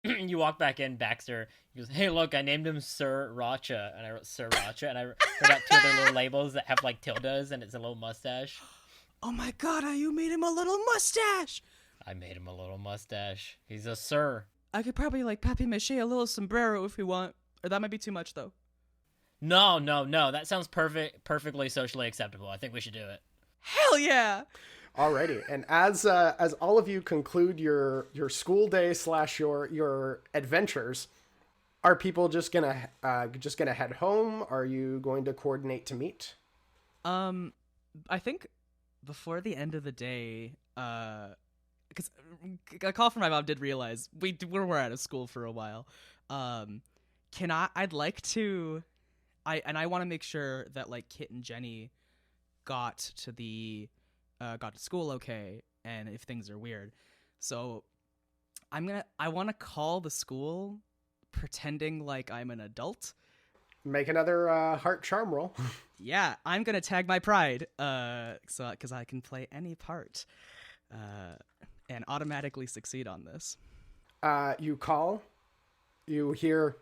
You walk back in, Baxter. He goes, "Hey, look, I named him Sir Racha," and I wrote Sir Racha, and I got 2 other little labels that have like tildes, and it's a little mustache. Oh my God! You made him a little mustache. I made him a little mustache. He's a sir. I could probably like papier-mâché a little sombrero if you want, or that might be too much though. No. That sounds perfectly socially acceptable. I think we should do it. Hell yeah! Alrighty, and as all of you conclude your school day / your adventures, are people just gonna head home? Are you going to coordinate to meet? I think before the end of the day, because a call from my mom did realize we were out of school for a while. I'd like to, I want to make sure that like Kit and Jenny got to school okay, and if things are weird. So I want to call the school pretending like I'm an adult. Make another heart charm roll. Yeah, I'm gonna tag my pride, because I can play any part, and automatically succeed on this. You call. You hear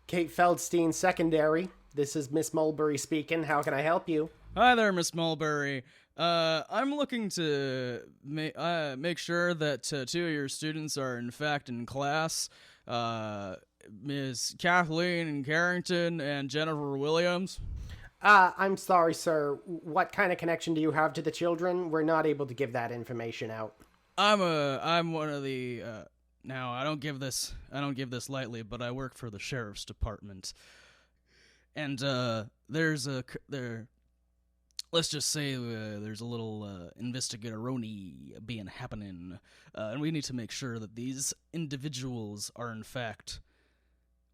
Kate Feldstein secondary. This is Miss Mulberry speaking. How can I help you? Hi there, Miss Mulberry. I'm looking to make sure that 2 of your students are in fact in class. Ms. Kathleen and Kerrington and Jennifer Williams. I'm sorry, sir. What kind of connection do you have to the children? We're not able to give that information out. I'm one of the now I don't give this lightly, but I work for the sheriff's department. And there's let's just say there's a little investigatoroni being happening, and we need to make sure that these individuals are in fact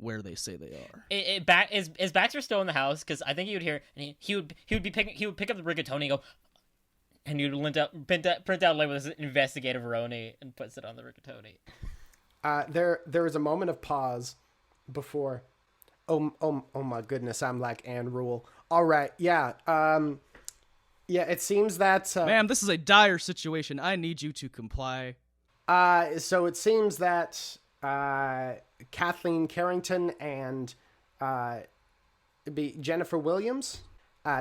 where they say they are. Is Baxter still in the house? Because I think he would hear, and he would pick up the rigatoni and go, and he would print out like with his investigative Roni and puts it on the rigatoni. There is a moment of pause before. Oh my goodness! I'm like Anne Rule. All right, yeah. Yeah, it seems that. Ma'am, this is a dire situation. I need you to comply. So it seems that Kathleen Kerrington and Jennifer Williams,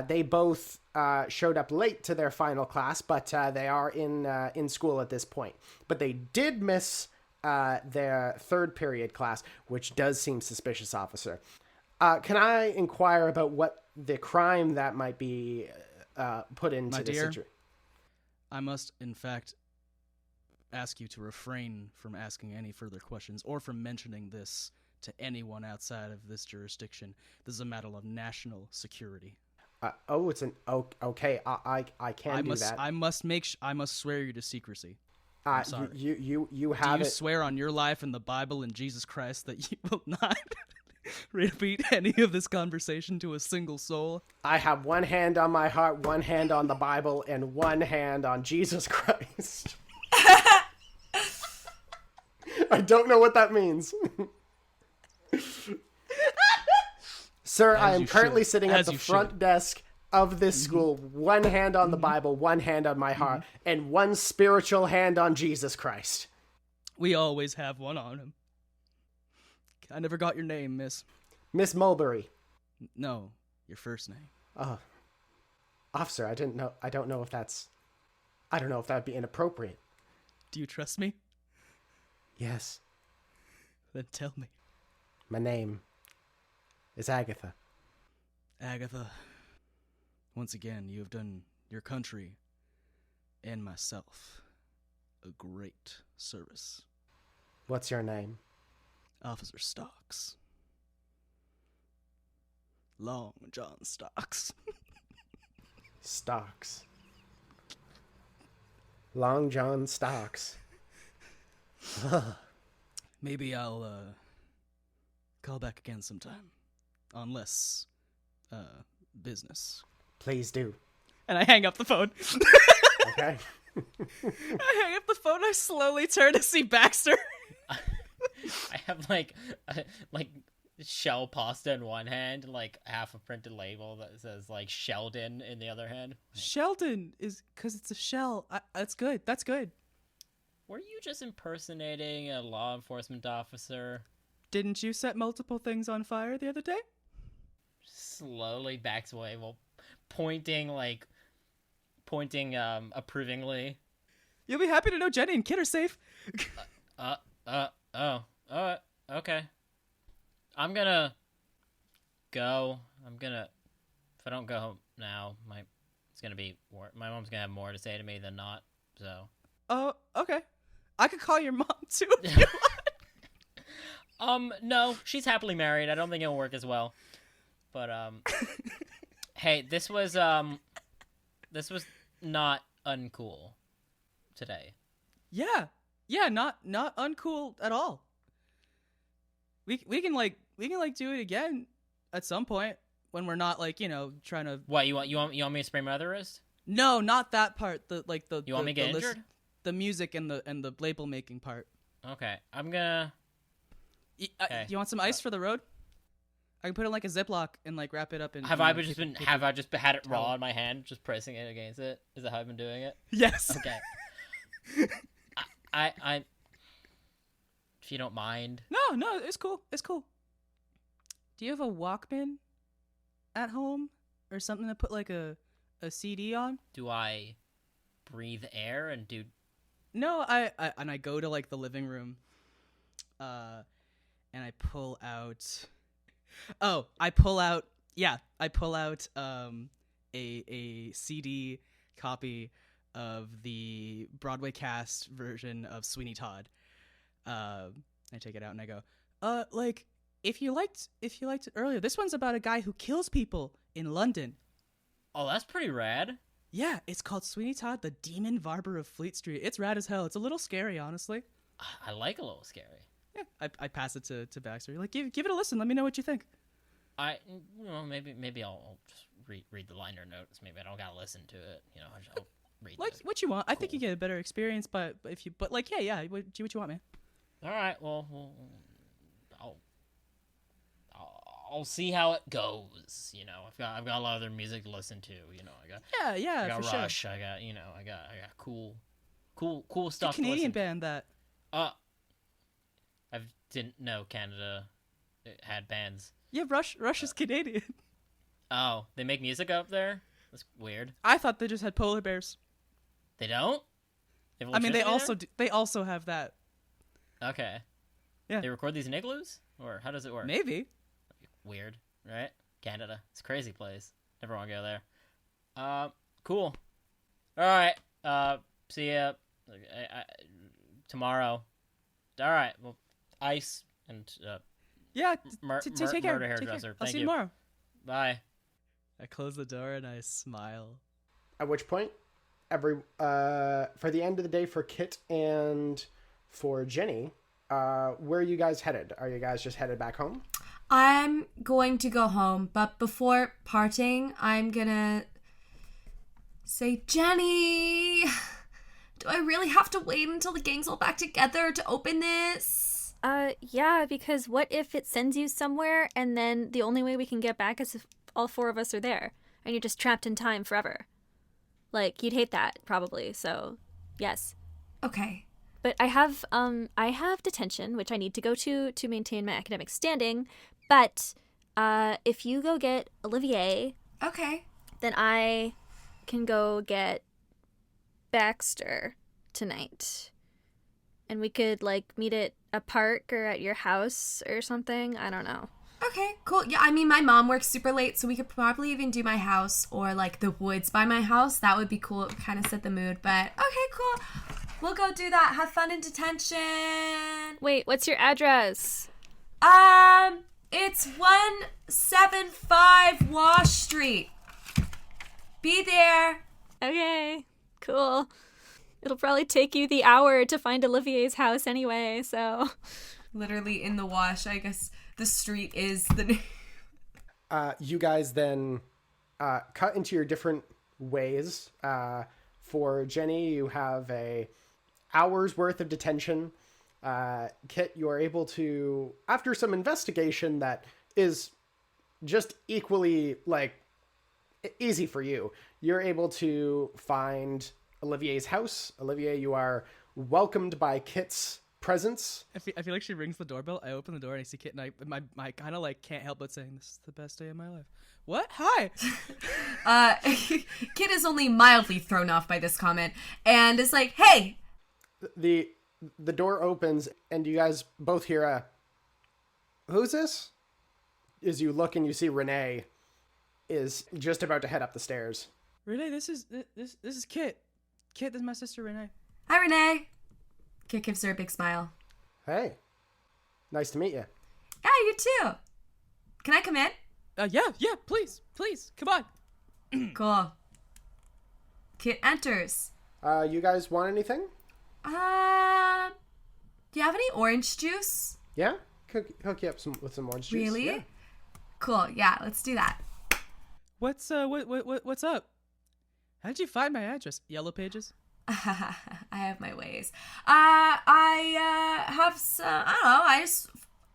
they both showed up late to their final class, but they are in school at this point. But they did miss their third period class, which does seem suspicious, officer. Can I inquire about what the crime that might be put into the situation? I must, in fact, ask you to refrain from asking any further questions or from mentioning this to anyone outside of this jurisdiction. This is a matter of national security. It's an okay. I can do that. I must swear you to secrecy. I'm sorry. You have Do you it. swear on your life and the Bible and Jesus Christ that you will not repeat any of this conversation to a single soul? I have one hand on my heart, one hand on the Bible, and one hand on Jesus Christ. I don't know what that means. Sir, I am currently sitting at the front desk of this school. One hand on the Bible, one hand on my heart, and one spiritual hand on Jesus Christ. We always have one on him. I never got your name, miss. Miss Mulberry. No, your first name. Officer, I don't know if that'd be inappropriate. Do you trust me? Yes. Then tell me. My name is Agatha. Agatha, once again, you have done your country and myself a great service. What's your name? Officer Stocks. Long John Stocks. Stocks. Long John Stocks. Maybe I'll call back again sometime. On less business. Please do. And I hang up the phone. Okay. I hang up the phone. I slowly turn to see Baxter. I have like shell pasta in one hand, like half a printed label that says like Sheldon in the other hand. Sheldon is because it's a shell. That's good. That's good. Were you just impersonating a law enforcement officer? Didn't you set multiple things on fire the other day? Slowly backs away while pointing approvingly. You'll be happy to know Jenny and Kid are safe. Okay. I'm gonna go. If I don't go now, my mom's gonna have more to say to me than not, so. Oh, okay. I could call your mom too if you want. No, she's happily married. I don't think it'll work as well. But, hey, this was not uncool today. Yeah, not uncool at all. We can do it again at some point when we're not trying to. What you want me to spray my other wrist? No, not that part. You want me to get injured? The music and the label making part. Okay, I'm gonna. Okay. You want some ice for the road? I can put it in like a Ziploc and like wrap it up in. Have I just had it raw in my hand, just pressing it against it? Is that how I've been doing it? Yes. Okay. I if you don't mind. No, it's cool. It's cool. Do you have a Walkman at home or something to put like a CD on? Do I breathe air and do? No, I go to like the living room, and I pull out. Oh, I pull out a CD copy of the Broadway cast version of Sweeney Todd. I take it out and I go, like if you liked it earlier, this one's about a guy who kills people in London. Oh, that's pretty rad. Yeah, it's called Sweeney Todd, the Demon Barber of Fleet Street. It's rad as hell. It's a little scary, honestly. I like a little scary. Yeah, I pass it to Baxter. Like, give it a listen. Let me know what you think. Maybe I'll just read the liner notes. Maybe I don't gotta listen to it. I'll read. Like the, what you want. cool. I think you get a better experience, but like yeah. What you want, man? All right. Well, I'll see how it goes. I've got a lot of other music to listen to. I got for Rush. sure. I got cool stuff. It's a Canadian to listen band that. I didn't know Canada had bands. Yeah, Rush is Canadian. Oh, they make music up there? That's weird. I thought they just had polar bears. They don't? I mean, they also have that. Okay. Yeah. They record these in igloos? Or how does it work? Maybe. Weird, right? Canada. It's a crazy place. Never want to go there. Cool. All right. See ya tomorrow. All right. Well, ice and Yeah. murder Take care. hairdresser. I'll Thank see you you. tomorrow. Bye. I close the door and I smile. At which point, for the end of the day for Kit and for Jenny, where are you guys headed? Are you guys just headed back home? I'm going to go home, but before parting, I'm gonna say, Jenny, do I really have to wait until the gang's all back together to open this? Yeah, because what if it sends you somewhere and then the only way we can get back is if all four of us are there and you're just trapped in time forever? Like, you'd hate that, probably, so yes. Okay. But I have detention, which I need to go to maintain my academic standing. But if you go get Olivier, Okay. then I can go get Baxter tonight. And we could, like, meet at a park or at your house or something. I don't know. Okay, cool. Yeah, I mean, my mom works super late, so we could probably even do my house or, like, the woods by my house. That would be cool. It would kind of set the mood. But, okay, cool. We'll go do that. Have fun in detention. Wait, what's your address? It's 175 Wash Street. Be there. Okay, cool. It'll probably take you the hour to find Olivier's house anyway, so... Literally in the wash, I guess the street is the name. You guys then cut into your different ways. For Jenny, you have a hour's worth of detention. Kit, you are able to, after some investigation that is just equally, like, easy for you, you're able to find Olivier's house. Olivier, you are welcomed by Kit's presence. I feel like she rings the doorbell. I open the door and I see Kit, and my kind of like can't help but saying, "This is the best day of my life." What? Hi. Kit is only mildly thrown off by this comment and is like, "Hey." The door opens and you guys both hear a, "Who's this?" As you look and you see Renee is just about to head up the stairs. Renee, this is Kit. Kit, this is my sister Renee. Hi, Renee. Kit gives her a big smile. Hey, nice to meet you. Yeah, you too. Can I come in? Yeah, please, come on. Cool. Kit enters. You guys want anything? Do you have any orange juice? Yeah? Hook you up with some orange juice. Really? Yeah. Cool. Yeah, let's do that. What's up? How'd you find my address? Yellow Pages? I have my ways. I have some, I don't know,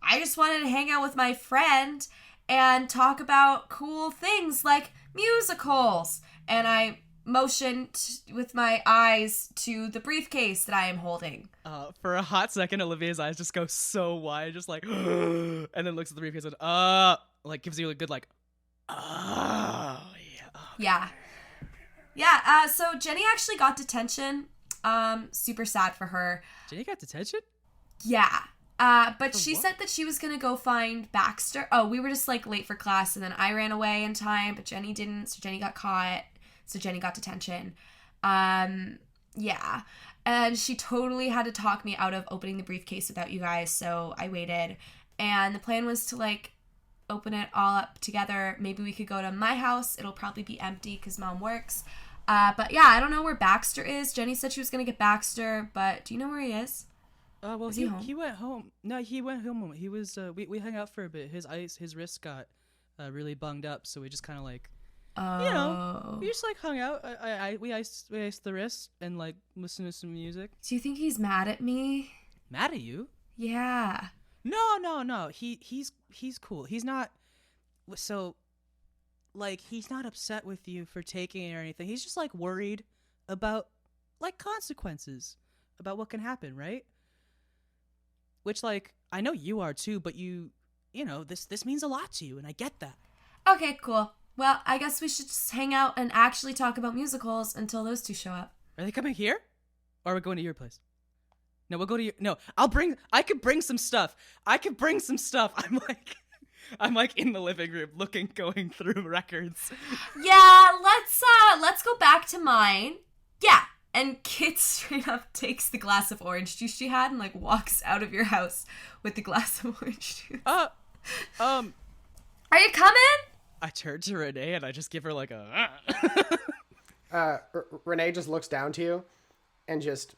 I just wanted to hang out with my friend and talk about cool things like musicals. And I motioned with my eyes to the briefcase that I am holding. For a hot second, Olivier's eyes just go so wide, just like, and then looks at the briefcase and, like gives you a good like, oh yeah. Yeah. So Jenny actually got detention. Super sad for her. Jenny got detention? Yeah. But For she what? said that she was gonna go find Baxter. Oh, we were just like late for class, and then I ran away in time, but Jenny didn't, so Jenny got caught. So Jenny got detention. Yeah. And she totally had to talk me out of opening the briefcase without you guys, so I waited. And the plan was to like open it all up together. Maybe we could go to my house. It'll probably be empty because Mom works. But yeah, I don't know where Baxter is. Jenny said she was gonna get Baxter, but do you know where he is? Well, Is he home? he went home. No, he went home. He was. We hung out for a bit. His wrist got really bunged up, so we just kind of like, Oh. we just like hung out. We iced the wrist and like listened to some music. Do you think he's mad at me? Mad at you? Yeah. No. He's cool. He's not. So, like, he's not upset with you for taking it or anything. He's just like worried about like consequences, about what can happen, right? Which, like, I know you are too, but you know, this means a lot to you, and I get that. Okay, cool. Well, I guess we should just hang out and actually talk about musicals until those two show up. Are they coming here? Or are we going to your place? No, we'll go to your... No, I could bring some stuff. I'm like in the living room going through records. Yeah, let's go back to mine. Yeah. And Kit straight up takes the glass of orange juice she had and like walks out of your house with the glass of orange juice. Are you coming? I turn to Renee and I just give her like a... Renee just looks down to you and just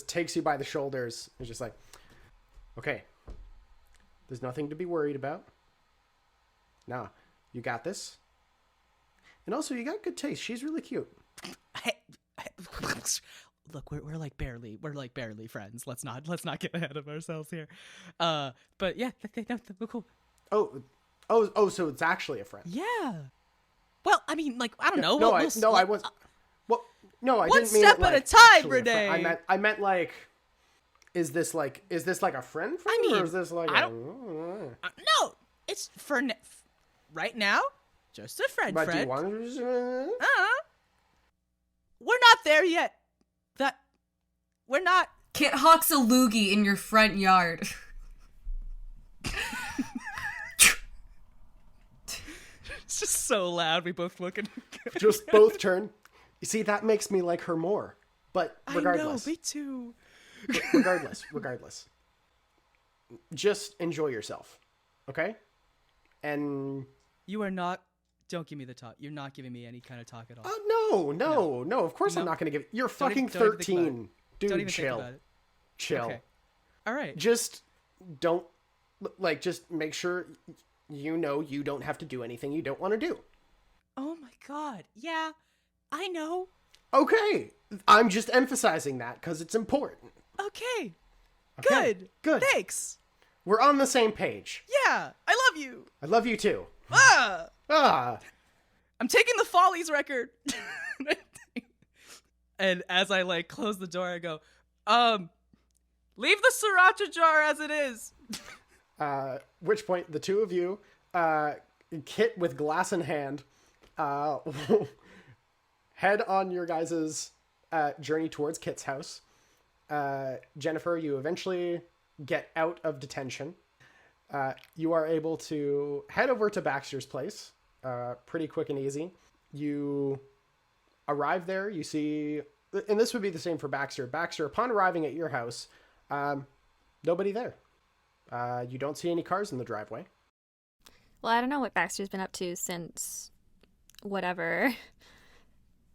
takes you by the shoulders. It's just like, okay, there's nothing to be worried about. Nah, you got this. And also, you got good taste. She's really cute. Look, we're like barely friends. Let's not get ahead of ourselves here. But yeah, we're cool. Oh, so it's actually a friend. Yeah. Well, I mean, like, I don't know. I was. Well, no, I one didn't mean step it, like, at a time, actually a friend. Renee. I meant like, is this like a friend? I mean, or is this like no, it's for right now. Just a friend. But do you want to? We're not there yet. We're not. Kit hawks a loogie in your front yard. It's just so loud. We both look and Just both turn. You see, that makes me like her more. But regardless. I know, me too. regardless. Just enjoy yourself. Okay? And you are not. Don't give me the talk. You're not giving me any kind of talk at all. No. Of course I'm not going to give. You're fucking 13. Dude, chill. Chill. Okay. All right. Just don't, just make sure you know you don't have to do anything you don't want to do. Oh my god. Yeah, I know. Okay. I'm just emphasizing that because it's important. Okay. Good. Thanks. We're on the same page. Yeah, I love you. I love you too. I'm taking the Follies record. And as I like close the door, I go, leave the sriracha jar as it is. Which point the two of you, Kit with glass in hand, head on your guys' journey towards Kit's house. Jennifer, you eventually get out of detention. You are able to head over to Baxter's place, pretty quick and easy. You arrive there, you see, and this would be the same for Baxter. Baxter, upon arriving at your house, nobody there. You don't see any cars in the driveway. Well, I don't know what Baxter's been up to since whatever,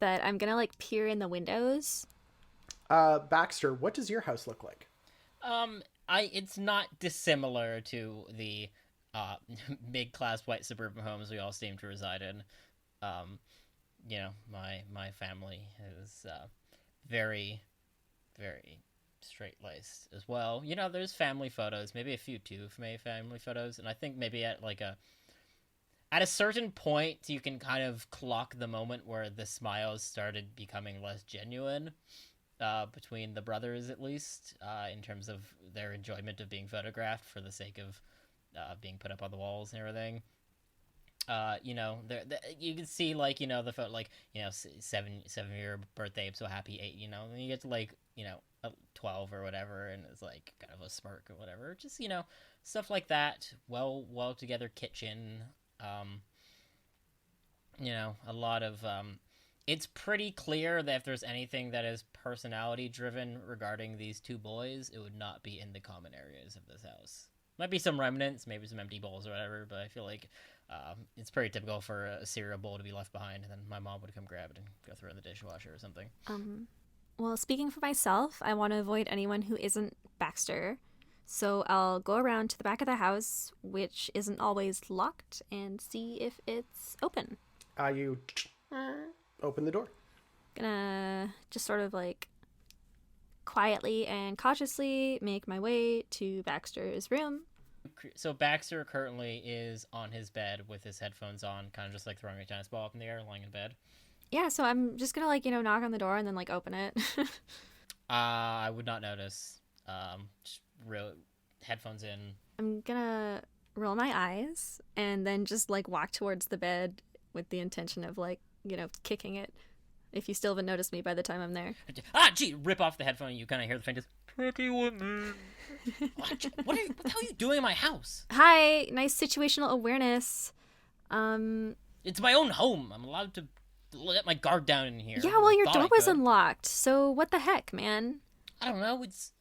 but I'm gonna like peer in the windows. Baxter, what does your house look like? It's not dissimilar to the mid-class white suburban homes we all seem to reside in. My family is very, very straight-laced as well. You know, there's family photos, maybe a few too family photos, and I think maybe at a certain point you can kind of clock the moment where the smiles started becoming less genuine, between the brothers at least, in terms of their enjoyment of being photographed for the sake of being put up on the walls and everything. You know, you can see, like, you know, the photo, like, you know, 7-year birthday, I'm so happy, 8, you know, and you get to, like, you know, 12 or whatever, and it's like kind of a smirk or whatever, just, you know, stuff like that. Well together kitchen, you know, a lot of, it's pretty clear that if there's anything that is personality driven regarding these two boys, it would not be in the common areas of this house. Might be some remnants, maybe some empty bowls or whatever, but I feel like it's pretty typical for a cereal bowl to be left behind, and then my mom would come grab it and go throw it in the dishwasher or something. Well, speaking for myself, I want to avoid anyone who isn't Baxter. So I'll go around to the back of the house, which isn't always locked, and see if it's open. You open the door. Gonna just sort of like quietly and cautiously make my way to Baxter's room. So Baxter currently is on his bed with his headphones on, kind of just like throwing a tennis ball up in the air, lying in bed. Yeah, so I'm just gonna, like, you know, knock on the door and then, like, open it. I would not notice. Just headphones in. I'm gonna roll my eyes and then just, like, walk towards the bed with the intention of, like, you know, kicking it. If you still haven't noticed me by the time I'm there. Ah, gee! Rip off the headphone and you kind of hear the faintest, "Pretty woman." What the hell are you doing in my house? Hi, nice situational awareness. It's my own home. I'm allowed to let my guard down in here. Yeah, well, your door was could. unlocked, so what the heck, man? I don't know. It's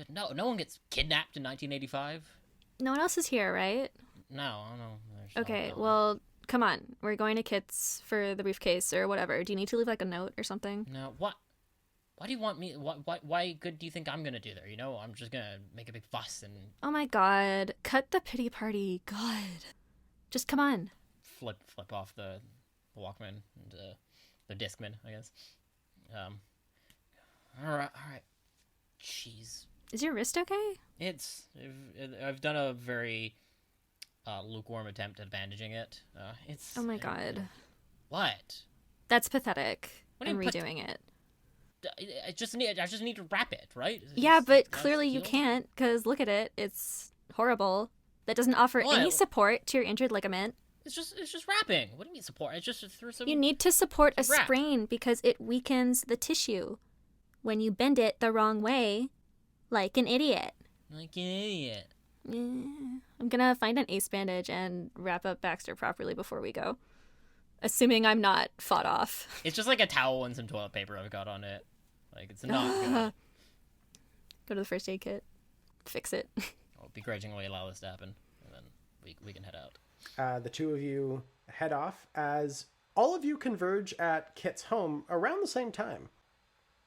no one gets kidnapped in 1985. No one else is here, right? No, I don't know. Okay, well, come on. We're going to Kit's for the briefcase or whatever. Do you need to leave, like, a note or something? No, what? Why do you want me? Why good do you think I'm gonna do there? You know, I'm just gonna make a big fuss and. Oh my god! Cut the pity party. God, just come on. Flip off the Walkman and the Discman, I guess. All right. Jeez. Is your wrist okay? I've done a very lukewarm attempt at bandaging it. It's. Oh my god. What? That's pathetic. What do I'm you redoing it. I just need to wrap it, right? Yeah, but clearly you can't, because look at it. It's horrible. That doesn't offer any support to your injured ligament. It's just wrapping. What do you mean support? It's just through some. You need to support a wrap. sprain because it weakens the tissue when you bend it the wrong way, like an idiot. Like an idiot. I'm gonna find an ace bandage and wrap up Baxter properly before we go. Assuming I'm not fought off. It's just like a towel and some toilet paper I've got on it. Like, it's not good. Go to the first aid kit. Fix it. I'll begrudgingly allow this to happen, and then we can head out. The two of you head off as all of you converge at Kit's home around the same time.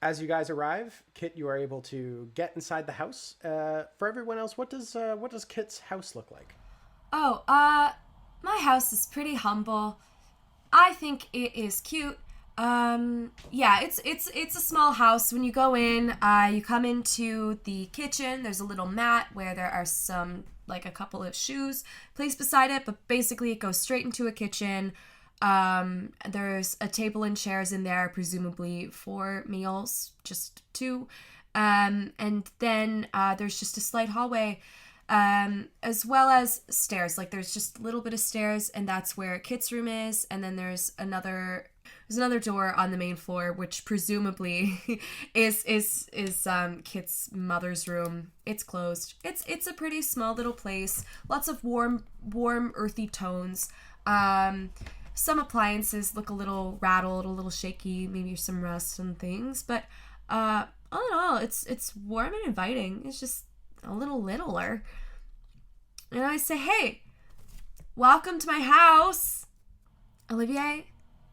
As you guys arrive, Kit, you are able to get inside the house. For everyone else, what does Kit's house look like? Oh, my house is pretty humble. I think it is cute. Yeah, it's a small house. When you go in, you come into the kitchen. There's a little mat where there are some, like, a couple of shoes placed beside it, but basically it goes straight into a kitchen. There's a table and chairs in there, presumably for meals, just 2. And then there's just a slight hallway, as well as stairs. Like, there's just a little bit of stairs, and that's where Kit's room is. And then there's another door on the main floor, which presumably is Kit's mother's room. It's closed. It's a pretty small little place. Lots of warm, earthy tones. Some appliances look a little rattled, a little shaky, maybe some rust and things. But all in all, it's warm and inviting. It's just a little littler. And I say, hey, welcome to my house. Olivier,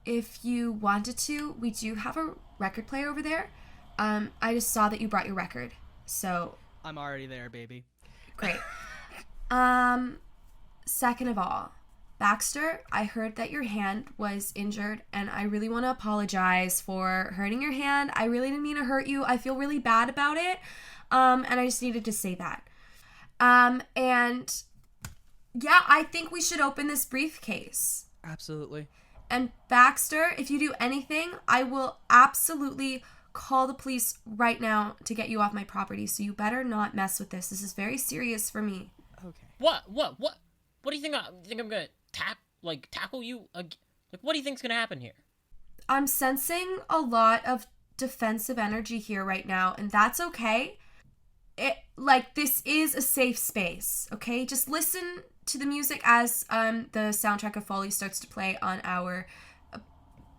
if you wanted to, we do have a record player over there. I just saw that you brought your record, so... I'm already there, baby. Great. Second of all, Baxter, I heard that your hand was injured, and I really want to apologize for hurting your hand. I really didn't mean to hurt you. I feel really bad about it, and I just needed to say that. And yeah, I think we should open this briefcase. Absolutely. And Baxter, if you do anything, I will absolutely call the police right now to get you off my property, so you better not mess with this. This is very serious for me. Okay. What do you think? You think I'm gonna tackle you? Like, what do you think's gonna happen here? I'm sensing a lot of defensive energy here right now, and that's okay. This is a safe space, okay? Just listen to the music as the soundtrack of Folly starts to play on our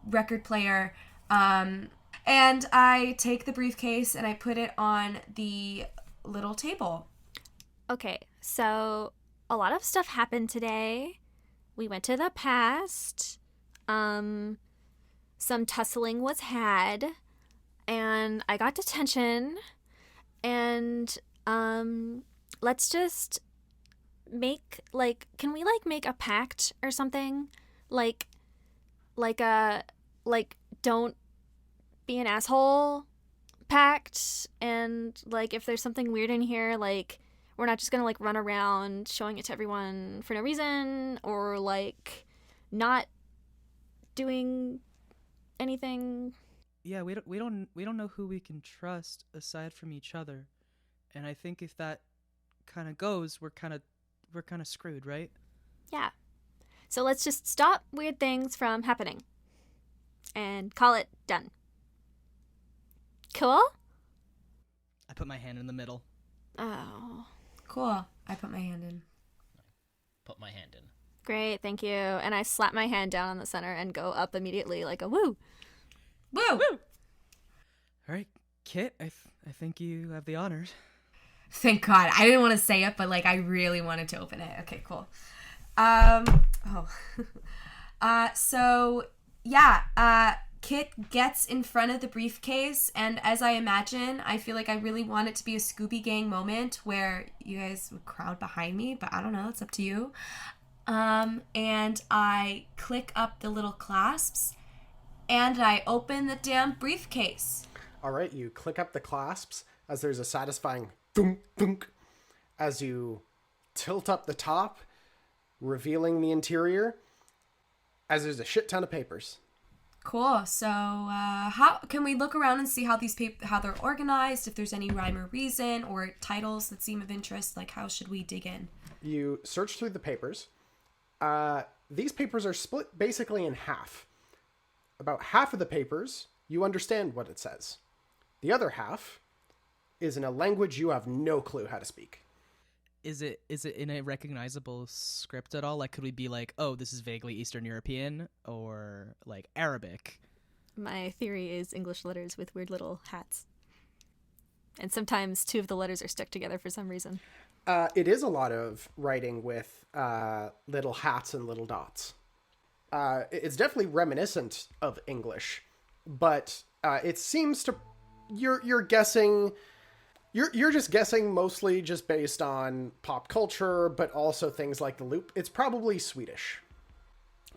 record player. And I take the briefcase and I put it on the little table. Okay, so a lot of stuff happened today. We went to the past. Some tussling was had. And I got detention. And let's just make, can we, make a pact or something? Don't be an asshole pact. And, if there's something weird in here, we're not just gonna, run around showing it to everyone for no reason, or, not doing anything. Yeah, we don't know who we can trust aside from each other, and I think if that kind of goes, we're kind of screwed, right? Yeah. So let's just stop weird things from happening, and call it done. Cool? I put my hand in the middle. Oh. Cool. I put my hand in. Put my hand in. Great, thank you. And I slap my hand down on the center and go up immediately like a woo. Woo! Woo! All right, Kit, I think you have the honors. Thank God. I didn't want to say it, but I really wanted to open it. Okay, cool. Kit gets in front of the briefcase, and as I imagine, I feel like I really want it to be a Scooby Gang moment where you guys would crowd behind me, but I don't know, it's up to you. And I click up the little clasps, and I open the damn briefcase. All right, you click up the clasps as there's a satisfying thunk thunk as you tilt up the top, revealing the interior, as there's a shit ton of papers. Cool. So, how can we look around and see how these how they're organized? If there's any rhyme or reason or titles that seem of interest, how should we dig in? You search through the papers. These papers are split basically in half. About half of the papers, you understand what it says. The other half is in a language you have no clue how to speak. Is it in a recognizable script at all? Could we be oh, this is vaguely Eastern European, or Arabic? My theory is English letters with weird little hats. And sometimes two of the letters are stuck together for some reason. It is a lot of writing with little hats and little dots. It's definitely reminiscent of English, but it seems to... You're guessing... You're just guessing mostly just based on pop culture, but also things like the loop. It's probably Swedish.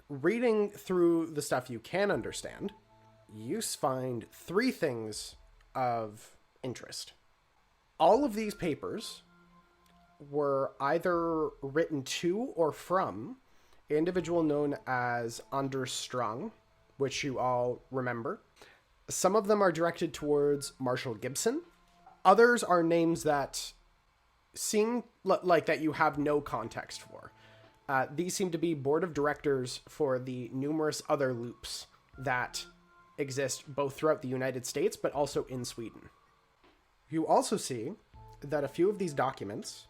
Reading through the stuff you can understand, you find 3 things of interest. All of these papers were either written to or from an individual known as Strang, which you all remember. Some of them are directed towards Marshall Gibson. Others are names that seem like that you have no context for. These seem to be board of directors for the numerous other loops that exist both throughout the United States, but also in Sweden. You also see that a few of these documents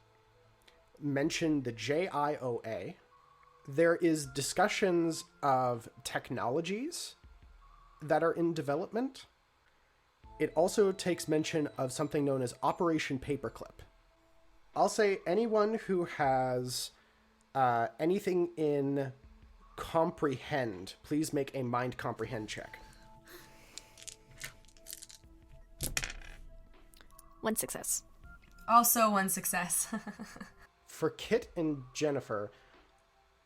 mention the JIOA. There is discussions of technologies that are in development. It also takes mention of something known as Operation Paperclip. I'll say anyone who has anything in comprehend, please make a mind comprehend check. 1 success. Also 1 success. For Kit and Jennifer,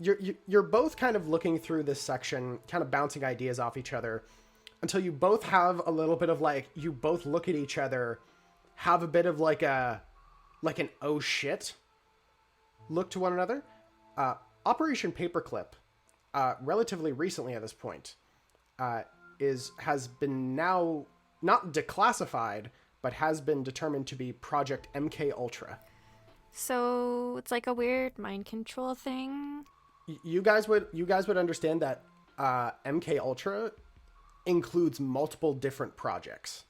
you're both kind of looking through this section, kind of bouncing ideas off each other, until you both have a little bit of like, you both look at each other, have a bit of like an oh shit look to one another. Operation Paperclip, relatively recently at this point, has been now not declassified, but has been determined to be Project MK Ultra. So it's like a weird mind control thing. You guys would understand that MK Ultra includes multiple different projects.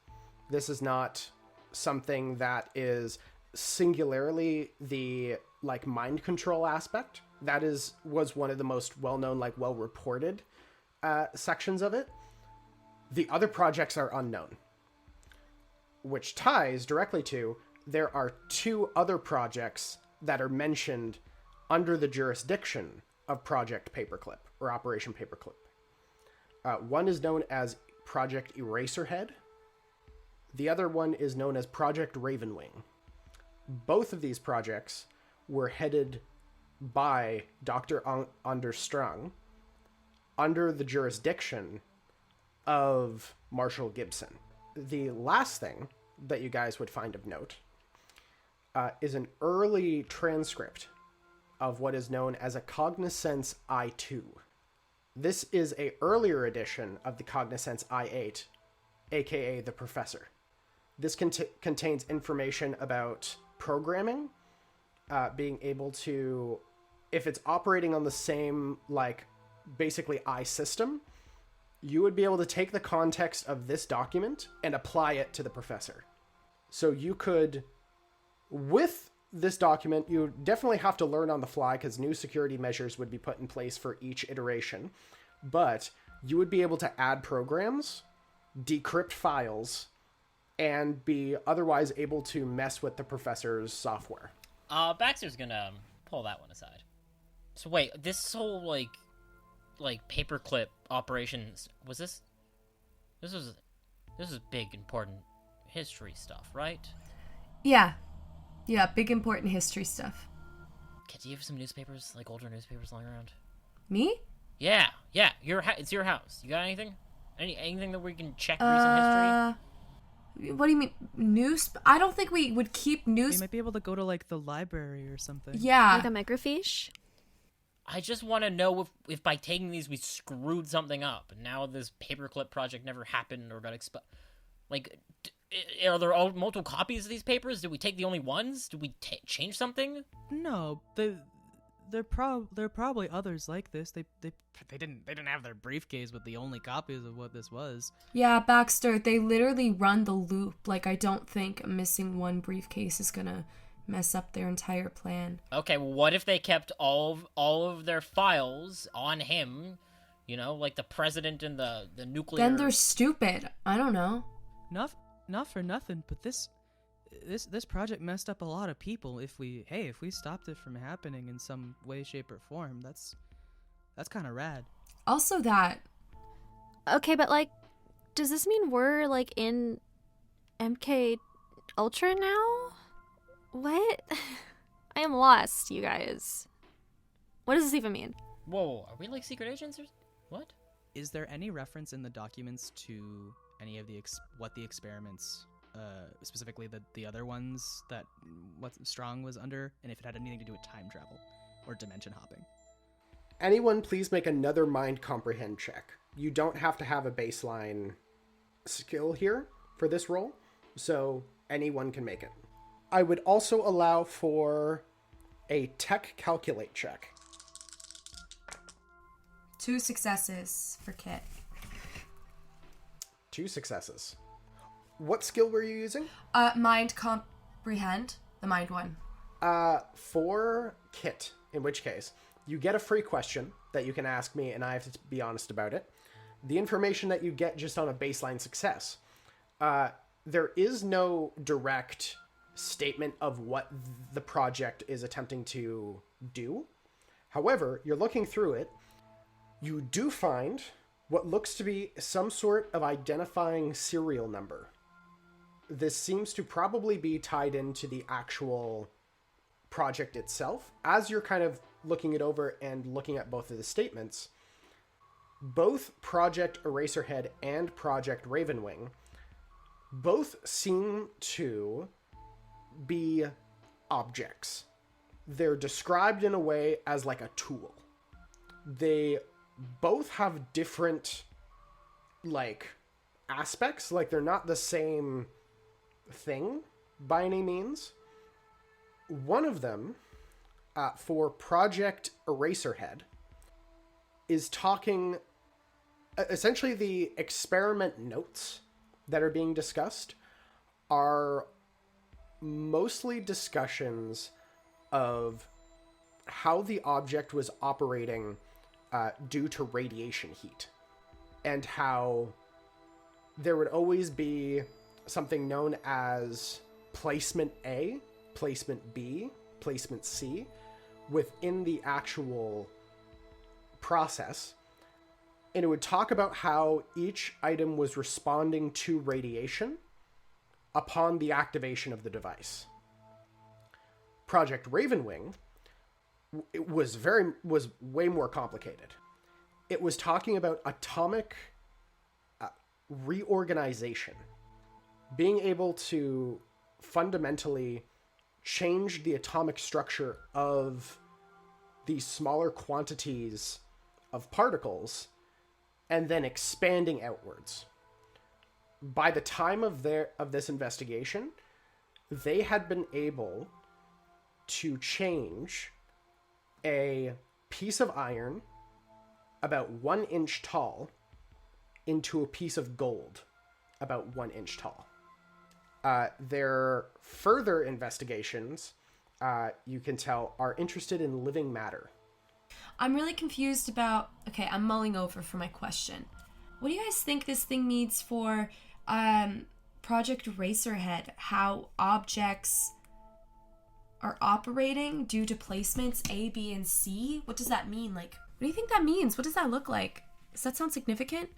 This is not something that is singularly the like mind control aspect. That was one of the most well-known, like well-reported sections of it. The other projects are unknown, which ties directly to there are two other projects that are mentioned under the jurisdiction of Project Paperclip or Operation Paperclip. One is known as Project Eraserhead. The other one is known as Project Ravenwing. Both of these projects were headed by Dr. Strang under the jurisdiction of Marshall Gibson. The last thing that you guys would find of note is an early transcript of what is known as a Cognoscence I2. This is an earlier edition of the Cognoscence I8, aka the Professor. This contains information about programming, being able to, if it's operating on the same, like, basically I system, you would be able to take the context of this document and apply it to the Professor. So you could, with this document, you definitely have to learn on the fly because new security measures would be put in place for each iteration, but you would be able to add programs, decrypt files, and be otherwise able to mess with the Professor's software. Baxter's gonna pull that one aside. So wait, this whole like paperclip operations, this was big important history stuff, right? Yeah, big important history stuff. Okay, do you have some newspapers, like older newspapers lying around? Me? Yeah, it's your house. You got anything? Anything that we can check recent history? What do you mean, I don't think we would keep We might be able to go to like the library or something. Yeah. Like a microfiche? I just want to know if by taking these we screwed something up, and now this paperclip project never happened or got exposed. Like, are there all multiple copies of these papers? Did we take the only ones? Did we change something? No, there probably others like this. They didn't have their briefcase with the only copies of what this was. Yeah, Baxter, they literally run the loop. Like, I don't think missing one briefcase is gonna mess up their entire plan. Okay, well, what if they kept all of their files on him? You know, like the president and the nuclear. Then they're stupid. I don't know. Not for nothing, but this project messed up a lot of people. If we stopped it from happening in some way, shape, or form, that's kind of rad. Also that. Okay, but like, does this mean we're like in MK Ultra now? What? I am lost, you guys. What does this even mean? Whoa, are we like secret agents or what? Is there any reference in the documents to any of the what the experiments, specifically the other ones that what Strong was under, and if it had anything to do with time travel or dimension hopping? Anyone please make another mind comprehend check. You don't have to have a baseline skill here for this role, so anyone can make it. I would also allow for a tech calculate check. 2 successes for Kit. 2 successes. What skill were you using? Mind comprehend, the mind one. For Kit, in which case, you get a free question that you can ask me, and I have to be honest about it. The information that you get just on a baseline success. There is no direct statement of what the project is attempting to do. However, you're looking through it. You do find what looks to be some sort of identifying serial number. This seems to probably be tied into the actual project itself, as you're kind of looking it over and looking at both of the statements, both Project Eraserhead and Project Ravenwing both seem to be objects. They're described in a way as like a tool. They both have different, like, aspects. Like, they're not the same thing by any means. One of them, for Project Eraserhead, is talking... Essentially, the experiment notes that are being discussed are mostly discussions of how the object was operating due to radiation heat, and how there would always be something known as placement A, placement B, placement C within the actual process. And it would talk about how each item was responding to radiation upon the activation of the device. Project Ravenwing was way more complicated. It was talking about atomic reorganization, being able to fundamentally change the atomic structure of these smaller quantities of particles and then expanding outwards. By the time of this investigation, they had been able to change a piece of iron about 1 inch tall into a piece of gold about 1 inch tall. Their further investigations, you can tell, are interested in living matter. I'm really confused about... Okay, I'm mulling over for my question. What do you guys think this thing means for Project Eraserhead? How objects are operating due to placements A, B, and C? What does that mean? Like, what do you think that means? What does that look like? Does that sound significant?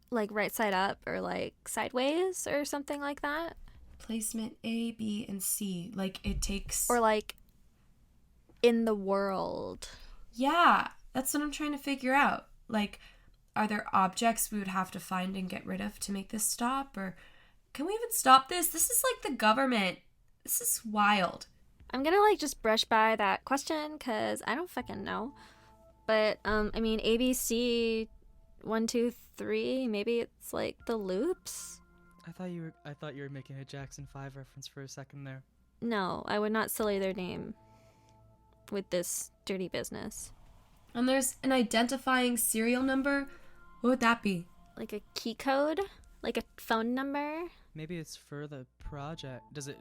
Like right side up or like sideways or something like that? Placement A, B, and C. Like, it takes... Or like in the world. Yeah, that's what I'm trying to figure out. Like, are there objects we would have to find and get rid of to make this stop? Or can we even stop this? This is like the government. This is wild. I'm gonna like just brush by that question because I don't fucking know. But I mean, ABC 1, 2, 3. Maybe it's like the loops. I thought you were making a Jackson 5 reference for a second there. No, I would not sully their name with this dirty business. And there's an identifying serial number. What would that be? Like a key code, like a phone number. Maybe it's for the project. Does it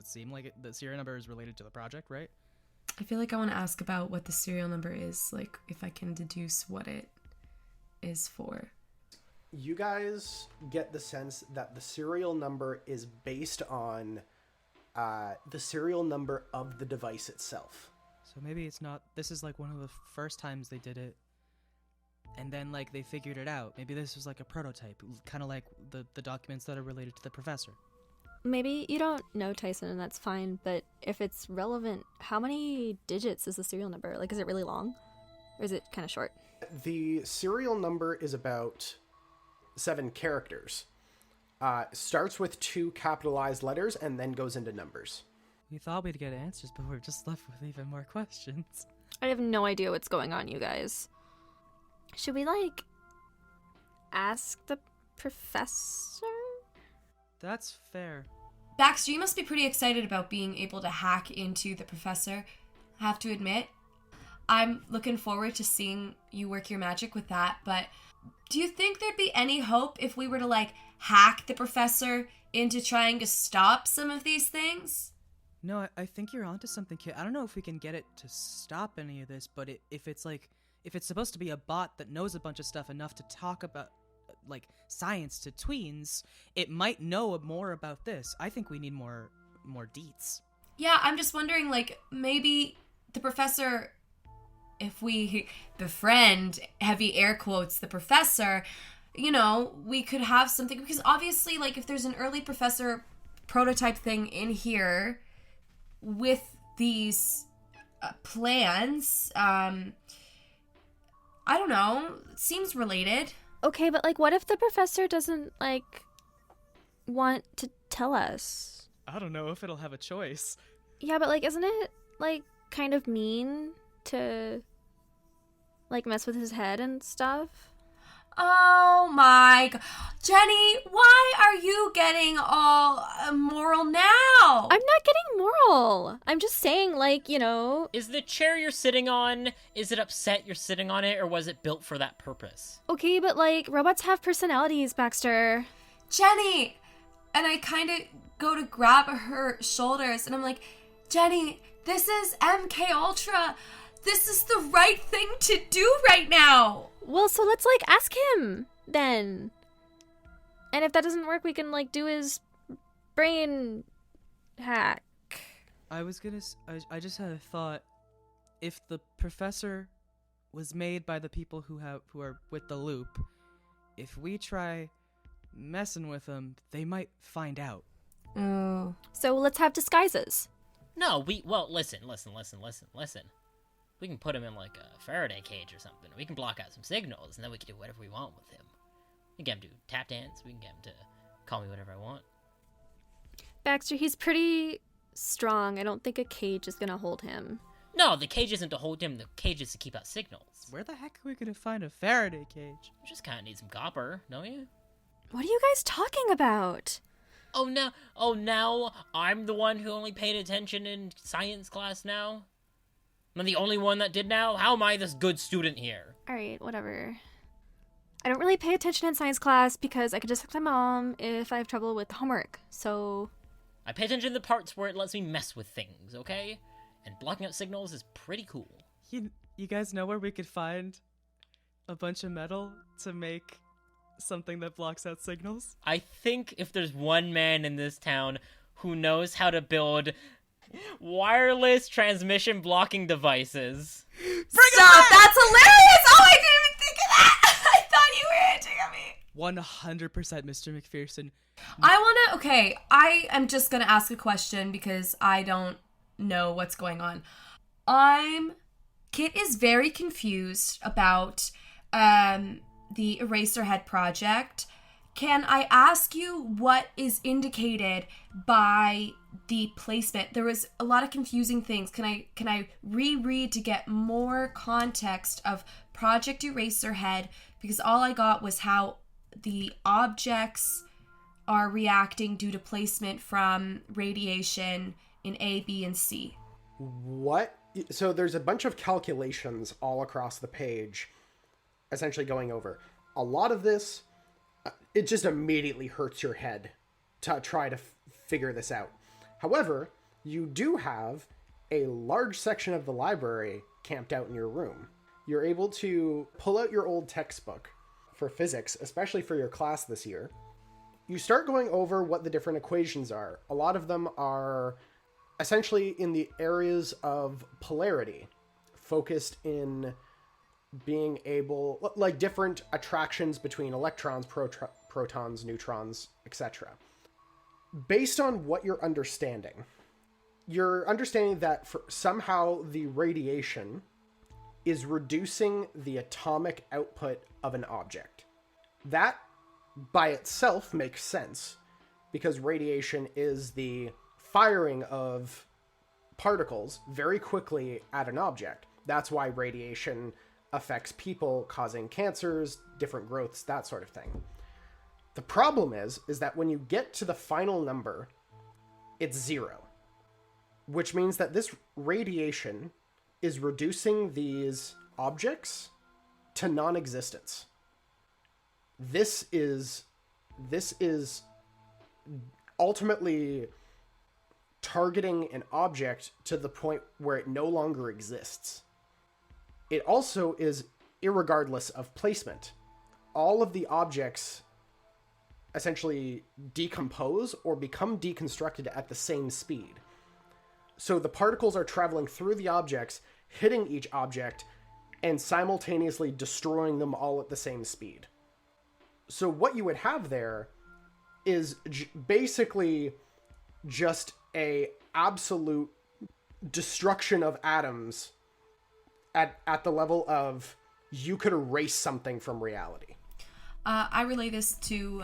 seem like the serial number is related to the project, right? I feel like I want to ask about what the serial number is, like if I can deduce what it is for. You guys get the sense that the serial number is based on the serial number of the device itself. So maybe it's not... This is like one of the first times they did it, and then like they figured it out. Maybe this was like a prototype, kind of like the documents that are related to the professor. Maybe you don't know, Tyson, and that's fine, but if it's relevant, how many digits is the serial number? Like, is it really long? Or is it kind of short? The serial number is about 7 characters. Starts with 2 capitalized letters and then goes into numbers. We thought we'd get answers, but we're just left with even more questions. I have no idea what's going on, you guys. Should we, like, ask the professor? That's fair. Baxter, you must be pretty excited about being able to hack into the professor. I have to admit, I'm looking forward to seeing you work your magic with that, but do you think there'd be any hope if we were to, like, hack the professor into trying to stop some of these things? No, I think you're onto something, kid. I don't know if we can get it to stop any of this, but if it's supposed to be a bot that knows a bunch of stuff enough to talk about, like, science to tweens, it might know more about this. I think we need more deets. Yeah, I'm just wondering, like, maybe the professor, if we befriend, heavy air quotes, the professor, you know, we could have something, because obviously, like, if there's an early professor prototype thing in here, with these plans. I don't know. Seems related. Okay, but like, what if the professor doesn't like want to tell us? I don't know if it'll have a choice. Yeah, but like, isn't it like kind of mean to like mess with his head and stuff? Oh my god. Jenny, why are you getting all moral now? I'm not getting moral. I'm just saying, like, you know. Is the chair you're sitting on, is it upset you're sitting on it, or was it built for that purpose? Okay, but like, robots have personalities, Baxter. Jenny! And I kind of go to grab her shoulders and I'm like, Jenny, this is MK Ultra. This is the right thing to do right now. Well, so let's like ask him then. And if that doesn't work, we can like do his brain hack. I just had a thought. If the professor was made by the people who are with the loop, if we try messing with them, they might find out. Oh. So let's have disguises. No, listen. We can put him in like a Faraday cage or something. We can block out some signals, and then we can do whatever we want with him. We can get him to tap dance. We can get him to call me whatever I want. Baxter, he's pretty strong. I don't think a cage is gonna hold him. No, the cage isn't to hold him. The cage is to keep out signals. Where the heck are we gonna find a Faraday cage? You just kind of need some copper, don't you? What are you guys talking about? Oh, now I'm the one who only paid attention in science class now? I'm the only one that did now? How am I this good student here? Alright, whatever. I don't really pay attention in science class because I could just ask my mom if I have trouble with homework, so... I pay attention to the parts where it lets me mess with things, okay? And blocking out signals is pretty cool. You guys know where we could find a bunch of metal to make something that blocks out signals? I think if there's one man in this town who knows how to build wireless transmission blocking devices. Stop! That's hilarious! Oh, I didn't even think of that! I thought you were hinting at me. 100% Mr. McPherson. I am just gonna ask a question because I don't know what's going on. Kit is very confused about, the Eraserhead project. Can I ask you what is indicated by the placement? There was a lot of confusing things. Can I reread to get more context of Project Eraserhead? Because all I got was how the objects are reacting due to placement from radiation in A, B, and C. What? So there's a bunch of calculations all across the page, essentially going over. A lot of this, it just immediately hurts your head to try to figure this out. However, you do have a large section of the library camped out in your room. You're able to pull out your old textbook for physics, especially for your class this year. You start going over what the different equations are. A lot of them are essentially in the areas of polarity, focused in being able, like different attractions between electrons, protons, neutrons, etc. Based on what you're understanding that somehow the radiation is reducing the atomic output of an object. That by itself makes sense, because radiation is the firing of particles very quickly at an object. That's why radiation affects people, causing cancers, different growths, that sort of thing. The problem is that when you get to the final number, it's 0, which means that this radiation is reducing these objects to non-existence. This is ultimately targeting an object to the point where it no longer exists. It also is irregardless of placement. All of the objects essentially decompose or become deconstructed at the same speed. So the particles are traveling through the objects, hitting each object, and simultaneously destroying them all at the same speed. So what you would have there is basically just a absolute destruction of atoms at the level of you could erase something from reality. I relay this to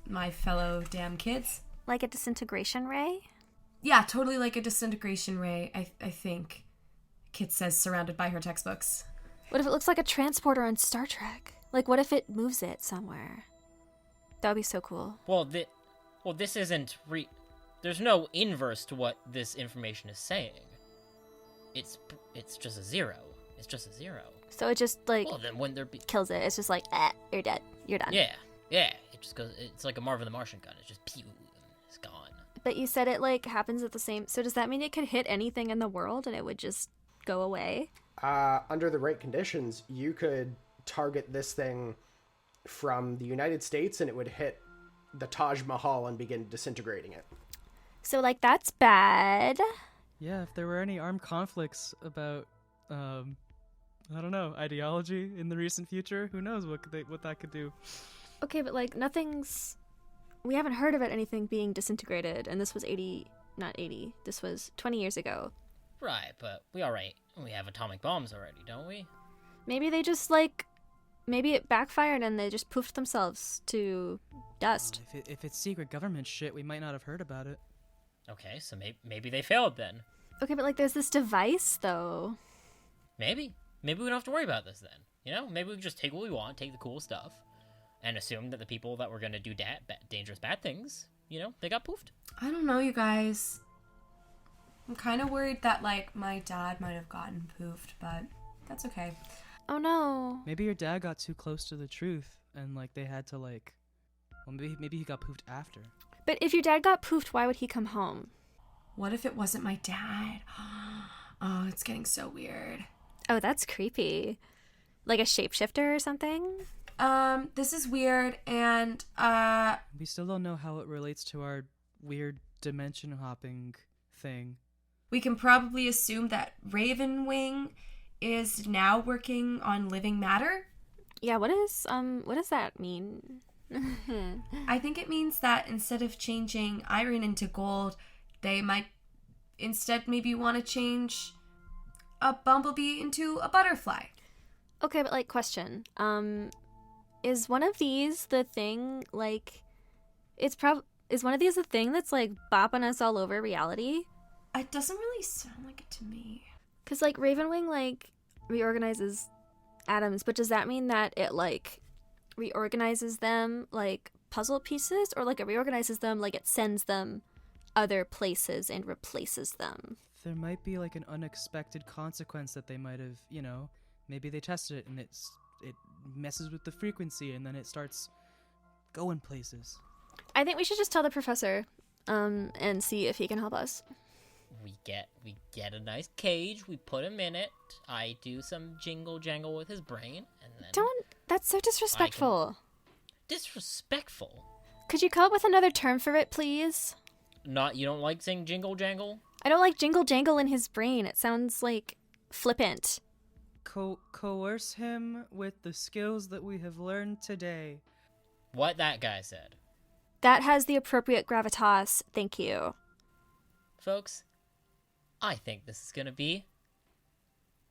my fellow damn kids. Like a disintegration ray? Yeah, totally like a disintegration ray, I think. Kit says, surrounded by her textbooks. What if it looks like a transporter on Star Trek? Like, what if it moves it somewhere? That would be so cool. Well, this isn't there's no inverse to what this information is saying. It's just a zero. It's just a zero. So it just, like, Well, then wouldn't there be... kills it. It's just like, you're dead. You're done. Yeah. It just goes... It's like a Marvin the Martian gun. It's just pew, it's gone. But you said it, like, happens at the same... So does that mean it could hit anything in the world and it would just go away? Under the right conditions, you could target this thing from the United States and it would hit the Taj Mahal and begin disintegrating it. So, like, that's bad. Yeah, if there were any armed conflicts about, I don't know, ideology in the recent future, who knows what that could do. Okay, but, like, we haven't heard about anything being disintegrated, and this was 80, this was 20 years ago. Right, but we have atomic bombs already, don't we? Maybe they just, like, maybe it backfired and they just poofed themselves to dust. If it's secret government shit, we might not have heard about it. Okay, so maybe they failed then. Okay, but, like, there's this device, though. Maybe we don't have to worry about this then. You know, maybe we can just take what we want, take the cool stuff, and assume that the people that were going to do dangerous bad things, you know, they got poofed. I don't know, you guys. I'm kind of worried that, like, my dad might have gotten poofed, but that's okay. Oh, no. Maybe your dad got too close to the truth, and, like, they had to, like... Well, maybe he got poofed after. But if your dad got poofed, why would he come home? What if it wasn't my dad? Oh, it's getting so weird. Oh, that's creepy. Like a shapeshifter or something? This is weird, and, We still don't know how it relates to our weird dimension hopping thing. we can probably assume that Ravenwing is now working on living matter. Yeah, what does that mean? I think it means that instead of changing iron into gold, they might instead maybe want to change a bumblebee into a butterfly. Okay, but, like, question. Is one of these the thing, like, is one of these the thing that's, like, bopping us all over reality? It doesn't really sound like it to me. Because, like, Ravenwing, like, reorganizes atoms, but does that mean that it, like, reorganizes them like puzzle pieces, or like it reorganizes them like it sends them other places and replaces them? There might be like an unexpected consequence that they might have, you know, maybe they tested it and it messes with the frequency and then it starts going places. I think we should just tell the professor and see if he can help us. We get a nice cage, we put him in it, I do some jingle jangle with his brain, and then... That's so disrespectful. Disrespectful? Could you come up with another term for it, please? You don't like saying jingle jangle? I don't like jingle jangle in his brain. It sounds like flippant. Coerce him with the skills that we have learned today. What that guy said. That has the appropriate gravitas, thank you. Folks, I think this is gonna be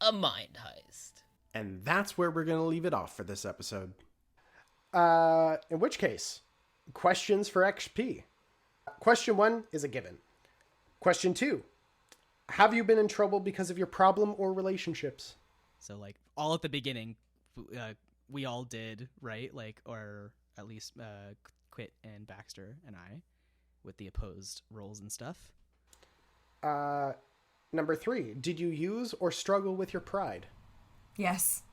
a mind heist. And that's where we're going to leave it off for this episode. In which case, questions for XP. Question 1 is a given. Question 2, have you been in trouble because of your problem or relationships? So, like, all at the beginning, we all did, right? Like, or at least Quit and Baxter and I, with the opposed roles and stuff. Number 3, did you use or struggle with your pride? Yes.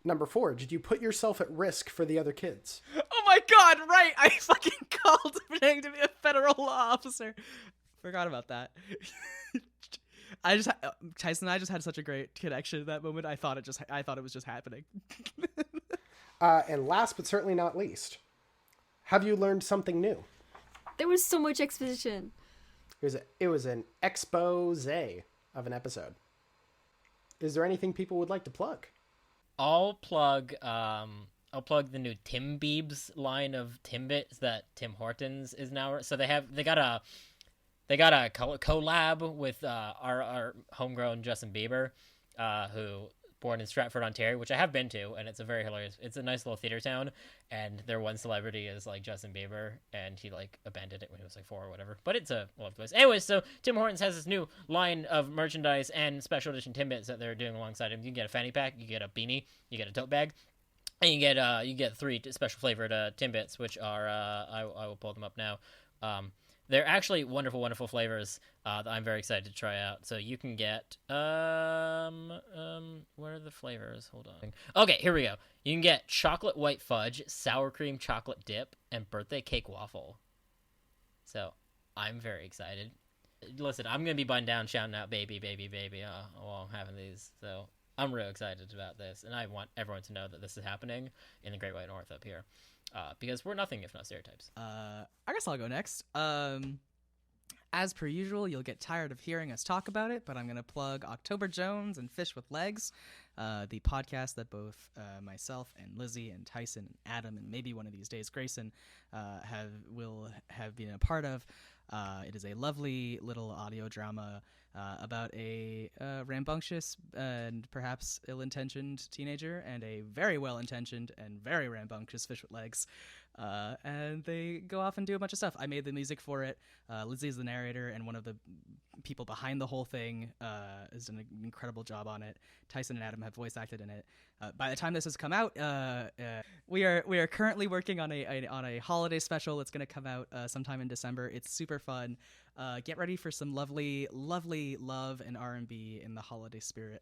Number 4, did you put yourself at risk for the other kids? Oh my god, right! I fucking called pretending to be a federal law officer. Forgot about that. Tyson and I just had such a great connection at that moment. I thought it was just happening. And last but certainly not least, have you learned something new? There was so much exposition. It was an expose of an episode. Is there anything people would like to plug? I'll plug the new Tim Biebs line of Timbits that Tim Hortons is now. So they got They got a collab with our homegrown Justin Bieber, who born in Stratford, Ontario, which I have been to, and it's a very hilarious. It's a nice little theater town, and their one celebrity is like Justin Bieber, and he like abandoned it when he was like 4 or whatever. But it's a loved place. Anyways, so Tim Hortons has this new line of merchandise and special edition Timbits that they're doing alongside him. You can get a fanny pack, you get a beanie, you get a tote bag. And you get 3 special flavored Timbits, which are I will pull them up now. They're actually wonderful, wonderful flavors that I'm very excited to try out. So you can get where are the flavors? Hold on. Okay, here we go. You can get chocolate white fudge, sour cream chocolate dip, and birthday cake waffle. So I'm very excited. Listen, I'm gonna be buttoned down, shouting out "baby, baby, baby" while I'm having these. So I'm real excited about this, and I want everyone to know that this is happening in the Great White North up here, because we're nothing if not stereotypes. I guess I'll go next. As per usual, you'll get tired of hearing us talk about it, but I'm going to plug October Jones and Fish with Legs, the podcast that both myself and Lizzie and Tyson and Adam and maybe one of these days Gracyn will have been a part of. It is a lovely little audio drama about a rambunctious and perhaps ill-intentioned teenager and a very well-intentioned and very rambunctious fish with legs. And they go off and do a bunch of stuff. I made the music for it. Lizzie is the narrator and one of the people behind the whole thing has done an incredible job on it. Tyson and Adam have voice acted in it. By the time this has come out, we are currently working on a holiday special that's going to come out sometime in December. It's super fun. Get ready for some lovely, lovely love and R&B in the holiday spirit.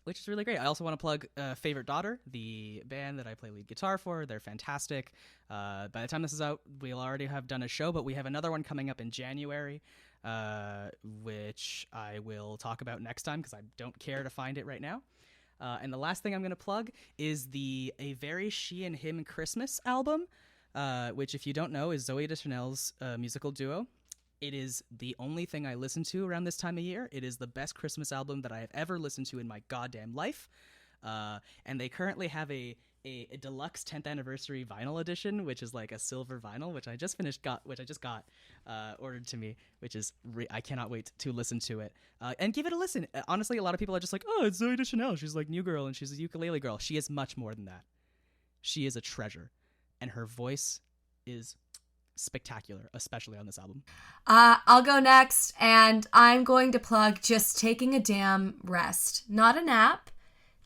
Which is really great. I also want to plug Favorite Daughter, the band that I play lead guitar for. They're fantastic. By the time this is out, we'll already have done a show, but we have another one coming up in January, which I will talk about next time because I don't care to find it right now. And the last thing I'm going to plug is A Very She and Him Christmas album, which, if you don't know, is Zooey Deschanel's musical duo. It is the only thing I listen to around this time of year. It is the best Christmas album that I have ever listened to in my goddamn life. And they currently have a deluxe 10th anniversary vinyl edition, which is like a silver vinyl, which I just got ordered to me, which is I cannot wait to listen to it and give it a listen. Honestly, a lot of people are just like, oh, it's Zooey Deschanel. She's like new girl and she's a ukulele girl. She is much more than that. She is a treasure, and her voice is spectacular, especially on this album. I'll go next, and I'm going to plug just taking a damn rest. Not a nap,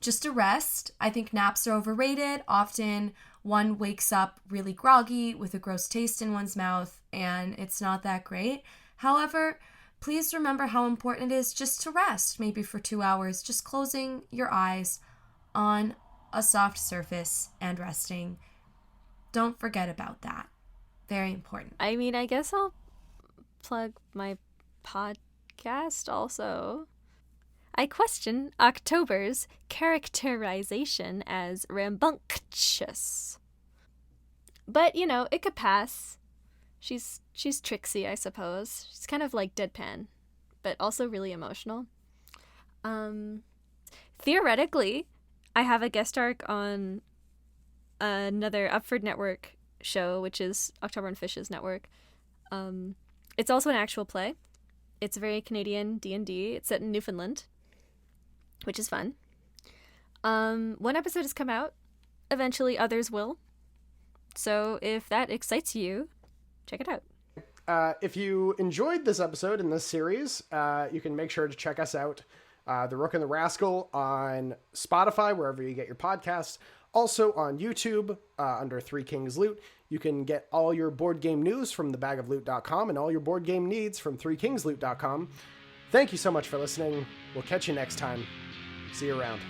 just a rest. I think naps are overrated. Often one wakes up really groggy with a gross taste in one's mouth, and it's not that great. However, please remember how important it is just to rest, maybe for 2 hours, just closing your eyes on a soft surface and resting. Don't forget about that. Very important. I mean, I guess I'll plug my podcast also. I question October's characterization as rambunctious. But, you know, it could pass. She's tricksy, I suppose. She's kind of like deadpan, but also really emotional. Theoretically, I have a guest arc on another Upford Network show, which is October and Fish's network. It's also an actual play. It's very Canadian D&D. It's set in Newfoundland, which is fun. One episode has come out. Eventually others will. So if that excites you, check it out. If you enjoyed this episode in this series, you can make sure to check us out, The Rook and the Rascal, on Spotify, wherever you get your podcasts. Also on YouTube, under Three Kings Loot. You can get all your board game news from thebagofloot.com and all your board game needs from threekingsloot.com. Thank you so much for listening. We'll catch you next time. See you around.